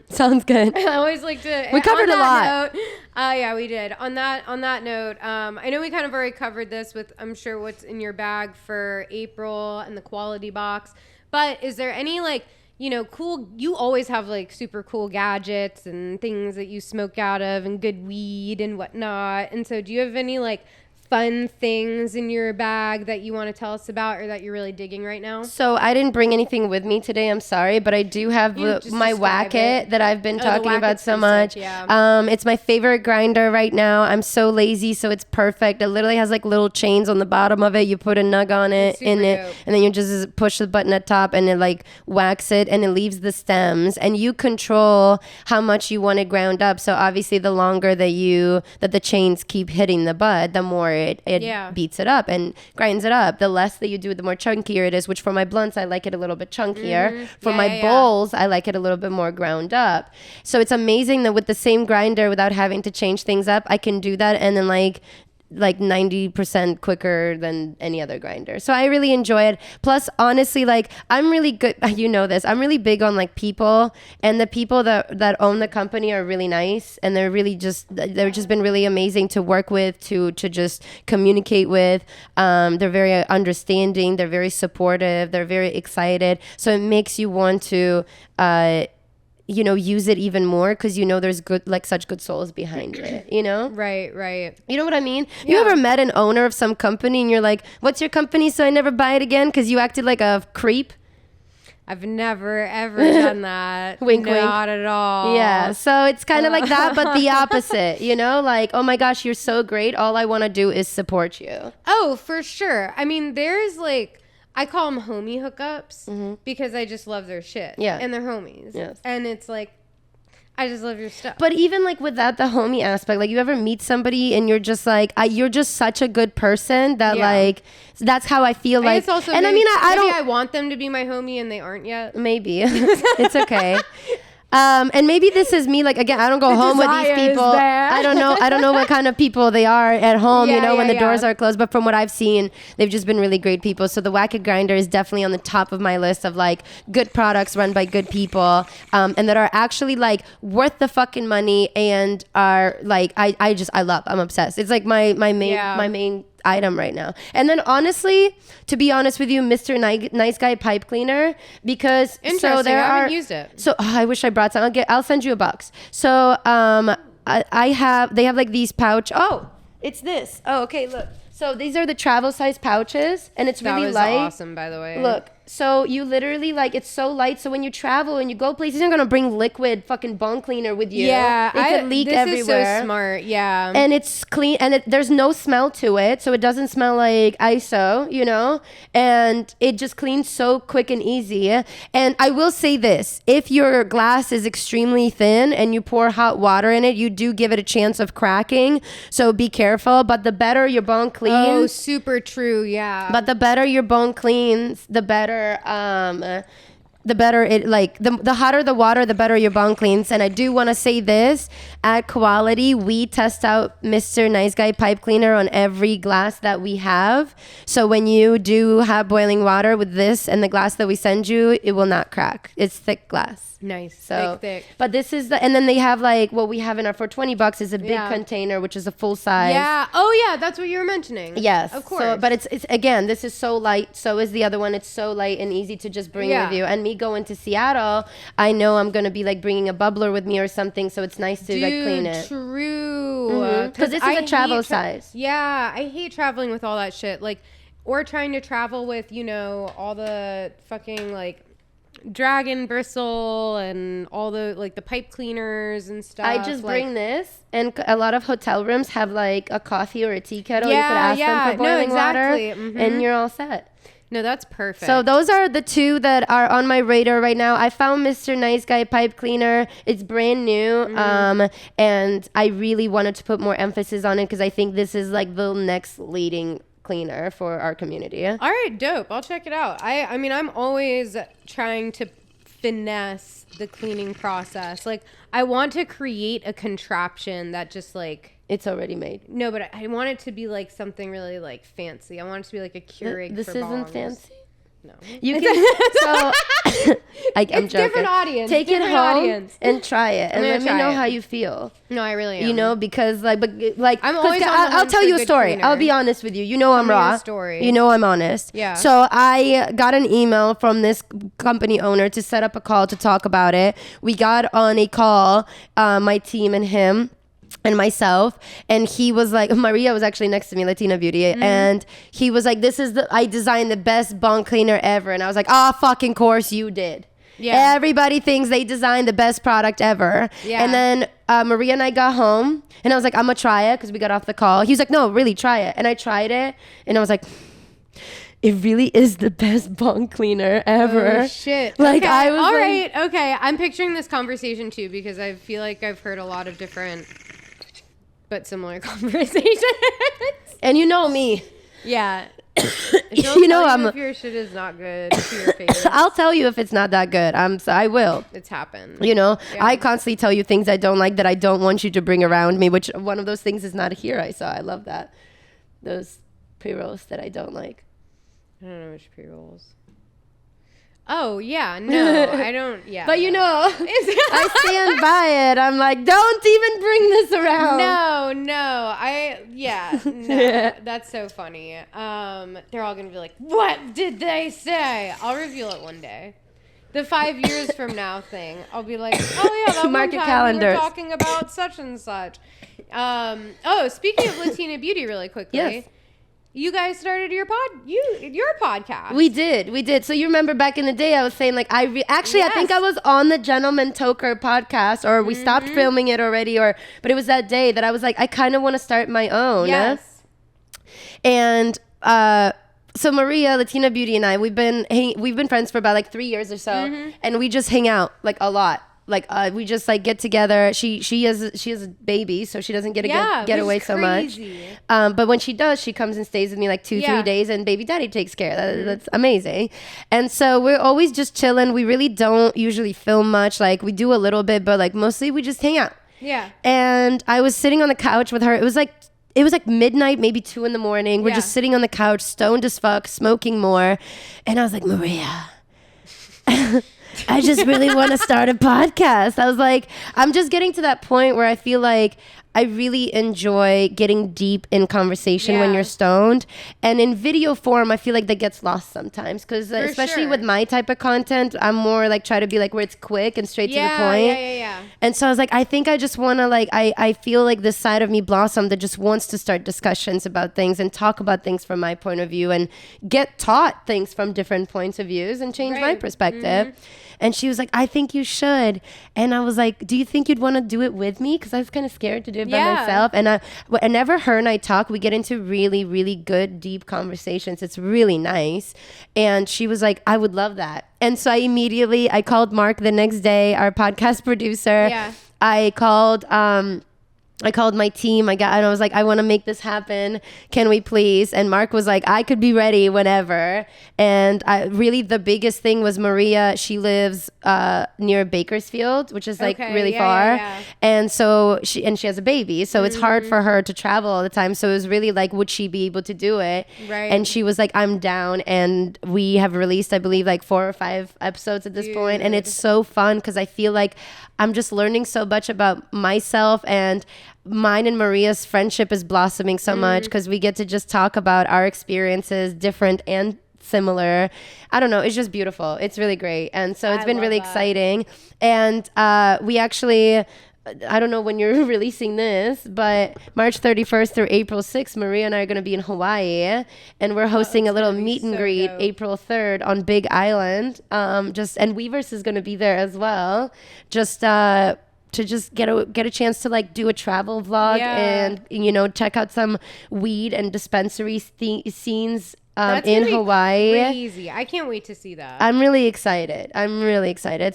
Sounds good. I always like to. We covered a lot. Yeah, we did. On that note, I know we kind of already covered this with, I'm sure, what's in your bag for April and the Koality box. But is there any, like, you know, cool, you always have like super cool gadgets and things that you smoke out of and good weed and whatnot. And so do you have any like fun things in your bag that you want to tell us about or that you're really digging right now? So I didn't bring anything with me today. I'm sorry, but I do have my Whack-It that I've been talking about so much. Sick, yeah. It's my favorite grinder right now. I'm so lazy, so it's perfect. It literally has like little chains on the bottom of it. You put a nug on it and then you just push the button at top and it like whacks it and it leaves the stems and you control how much you want it ground up. So obviously the longer that the chains keep hitting the bud, the more it beats it up and grinds it up. The less that you do it, the more chunkier it is, which for my blunts, I like it a little bit chunkier. For my bowls, I like it a little bit more ground up. So it's amazing that with the same grinder, without having to change things up, I can do that and then like 90% quicker than any other grinder. So I really enjoy it. Plus, honestly, like I'm really good. You know this. I'm really big on like people, and the people that own the company are really nice, and they've just been really amazing to work with, to just communicate with. They're very understanding. They're very supportive. They're very excited. So it makes you want to use it even more because there's such good souls behind it, Right. You know what I mean? Yeah. You ever met an owner of some company and you're like, what's your company so I never buy it again because you acted like a creep? I've never, ever done that. Wink, wink. Not at all. Yeah. So it's kind of like that, but the opposite, like, oh my gosh, you're so great. All I want to do is support you. Oh, for sure. I mean, there's like, I call them homie hookups because I just love their shit. Yeah. And they're homies. Yes. And it's like, I just love your stuff. But even like without the homie aspect, like you ever meet somebody and you're just like, you're just such a good person that like, that's how I feel like. It's also and maybe I want them to be my homie and they aren't yet. Maybe. It's okay. And maybe this is me. Like again, I don't go home with these desire is people. there. I don't know what kind of people they are at home. Yeah, when the yeah. doors are closed. But from what I've seen, they've just been really great people. So the Wack-It Grinder is definitely on the top of my list of like good products run by good people, and that are actually like worth the fucking money and are like I'm obsessed. It's like my main item right now. And then honestly, to be honest with you, Mr. Nice Guy pipe cleaner, because Interesting. I haven't used it. So I wish I brought some. I'll send you a box. So they have like these pouch. Oh, it's this. Oh, okay, look. So these are the travel size pouches, and it's really light. That was awesome, by the way. Look, so you literally like it's so light. So when you travel and you go places, you're not gonna bring liquid fucking bone cleaner with you. Yeah, it could leak everywhere. This is so smart. Yeah, and it's clean, and there's no smell to it, so it doesn't smell like ISO, and it just cleans so quick and easy. And I will say this: if your glass is extremely thin and you pour hot water in it, you do give it a chance of cracking. So be careful. But the better your bone cleans, oh, super true. Yeah. But the better your bone cleans, the better it, like the hotter the water, the better your bone cleans. And I do want to say this: at Koality, we test out Mr. Nice Guy pipe cleaner on every glass that we have. So when you do have boiling water with this and the glass that we send you, it will not crack. It's thick glass. Nice. So, thick. But this is and then they have like what we have in our for $20 is a big container, which is a full size. Yeah. Oh yeah, that's what you were mentioning. Yes, of course. So, but it's again, this is so light. So is the other one. It's so light and easy to just bring with you. And me going to Seattle, I know I'm gonna be like bringing a bubbler with me or something. So it's nice to like clean it. True. Because this is a travel size. Yeah, I hate traveling with all that shit. Like, or trying to travel with all the fucking like dragon bristle and all the like the pipe cleaners and stuff. I just bring this, and a lot of hotel rooms have like a coffee or a tea kettle. You could ask them for boiling water, and you're all set. No, that's perfect. So those are the two that are on my radar right now. I found Mr. Nice Guy pipe cleaner. It's brand new, and I really wanted to put more emphasis on it because I think this is like the next leading cleaner for our community. All right, dope. I'll check it out. I mean, I'm always trying to finesse the cleaning process. Like, I want to create a contraption that just like it's already made. No, but I want it to be like something really like fancy. I want it to be like a Keurig. This for isn't bongs. fancy. No. You can. So I'm joking. Different audience. Take different it home audience. and try it, and let me know it. how you feel. No, I really am. Because I'm always on the I'll hunt tell for you a good story. cleaner. I'll be honest with you. I'm raw. Story. I'm honest. Yeah. So I got an email from this company owner to set up a call to talk about it. We got on a call, my team and him and myself, and he was like, Maria was actually next to me, Latina Beauty, and he was like, I designed the best bone cleaner ever. And I was like, fucking course you did. Yeah. Everybody thinks they designed the best product ever. Yeah. And then Maria and I got home, and I was like, I'm gonna try it because we got off the call. He was like, no, really, try it. And I tried it, and I was like, it really is the best bone cleaner ever. Oh, shit. Like, okay. I was all like, right. Okay. I'm picturing this conversation too because I feel like I've heard a lot of different but similar conversations. And you know me. Yeah. If your shit is not good to your face. I'll tell you if it's not that good. I will. It's happened. I constantly tell you things I don't like that I don't want you to bring around me, which one of those things is not here. I love that. Those pre-rolls that I don't like. I don't know which pre-rolls. Oh, yeah. No, I don't. Yeah. But I stand by it. I'm like, don't even bring this around. No. That's so funny. They're all going to be like, what did they say? I'll reveal it one day. The 5 years from now thing. I'll be like, oh, yeah, that Mark one time calendars. we were talking about such and such. Speaking of Latina Beauty really quickly. Yes. You guys started your podcast. We did. So you remember back in the day, I was saying like, I think I was on the Gentleman Toker podcast, or we stopped filming it already, but it was that day that I was like, I kind of want to start my own. Yes. And so Maria, Latina Beauty, and I, we've been friends for about like 3 years or so, and we just hang out like a lot. we just like get together. She has a baby, so she doesn't get to get away so much. But when she does, she comes and stays with me like 2-3 days, and baby daddy takes care. That's amazing. And so we're always just chilling. We really don't usually film much. Like we do a little bit, but like mostly we just hang out. Yeah. And I was sitting on the couch with her. It was like midnight, maybe 2 a.m. We're just sitting on the couch, stoned as fuck, smoking more. And I was like, Maria, I just really want to start a podcast. I was like, I'm just getting to that point where I feel like I really enjoy getting deep in conversation when you're stoned. And in video form, I feel like that gets lost sometimes. Because especially with my type of content, I'm more like try to be like where it's quick and straight to the point. Yeah. And so I was like, I think I just want to like, I feel like this side of me blossomed that just wants to start discussions about things and talk about things from my point of view and get taught things from different points of views and change my perspective. And she was like, I think you should. And I was like, do you think you'd want to do it with me? Because I was kind of scared to do it by myself. And whenever her and I talk, we get into really, really good, deep conversations. It's really nice. And she was like, I would love that. And so I called Mark the next day, our podcast producer. Yeah. I called my team. And I was like, I want to make this happen. Can we please? And Mark was like, I could be ready whenever. And really the biggest thing was Maria. She lives near Bakersfield, which is like really far. Yeah. And so she has a baby. So it's hard for her to travel all the time. So it was really like, would she be able to do it? Right. And she was like, I'm down. And we have released, I believe, like 4 or 5 episodes at this point. And it's so fun because I feel like I'm just learning so much about myself, and mine and Maria's friendship is blossoming so much because we get to just talk about our experiences, different and similar. I don't know. It's just beautiful. It's really great. And so it's been really exciting. And we actually, I don't know when you're releasing this, but March 31st through April 6th, Maria and I are going to be in Hawaii, and we're hosting a little meet and greet April 3rd on Big Island. And Weavers is going to be there as well. To just get a chance to like do a travel vlog and, you know, check out some weed and dispensary scenes in Hawaii. Crazy. I can't wait to see that. I'm really excited.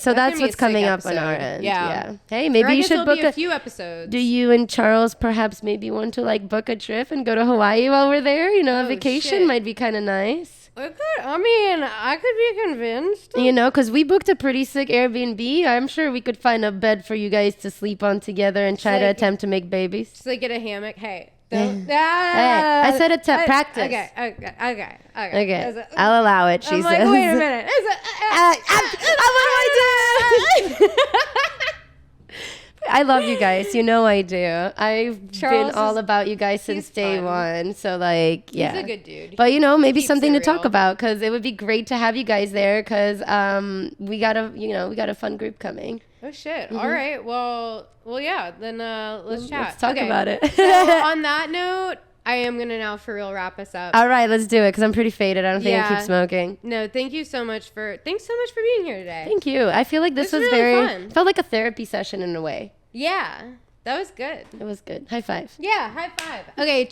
So that's what's coming up on our end. Yeah. Hey, maybe you should book a few episodes. Do you and Charles perhaps maybe want to like book a trip and go to Hawaii while we're there? You know, a vacation might be kind of nice. I could be convinced. You know, because we booked a pretty sick Airbnb. I'm sure we could find a bed for you guys to sleep on together and try to attempt to make babies. Just like get a hammock. Hey. I said practice. Okay. I'll allow it, she says. Like, wait a minute. What do I do? I love you guys. You know I do. I've been all about you guys since day one. So like, yeah. He's a good dude. But you know, maybe something to talk about, because it would be great to have you guys there, because we got a fun group coming. Oh shit. All right. Well, yeah. Then let's chat. Let's talk about it. So on that note, I am gonna now for real wrap us up. All right, let's do it, because I'm pretty faded. I don't think I keep smoking. No, thanks so much for being here today. Thank you. I feel like this was really very fun. Felt like a therapy session in a way. Yeah, that was good. It was good. High five. Yeah, high five. Okay,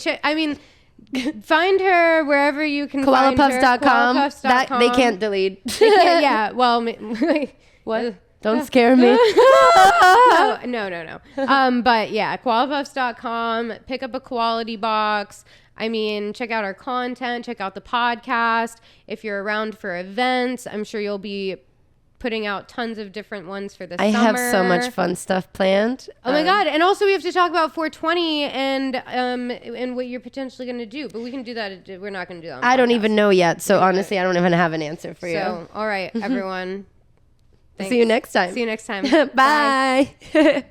find her wherever you can. KoalaPuffs.com. That they can't delete. Yeah. Well, what? Don't scare me. No. But yeah, KoalaPuffs.com. Pick up a Koality box. Check out our content. Check out the podcast. If you're around for events, I'm sure you'll be putting out tons of different ones for the summer. I have so much fun stuff planned. Oh my God. And also we have to talk about 420 and what you're potentially going to do. But we can do that. We're not going to do that on I don't even know yet. So honestly, I don't even have an answer for you. So, all right, everyone. See you next time. Bye. Bye.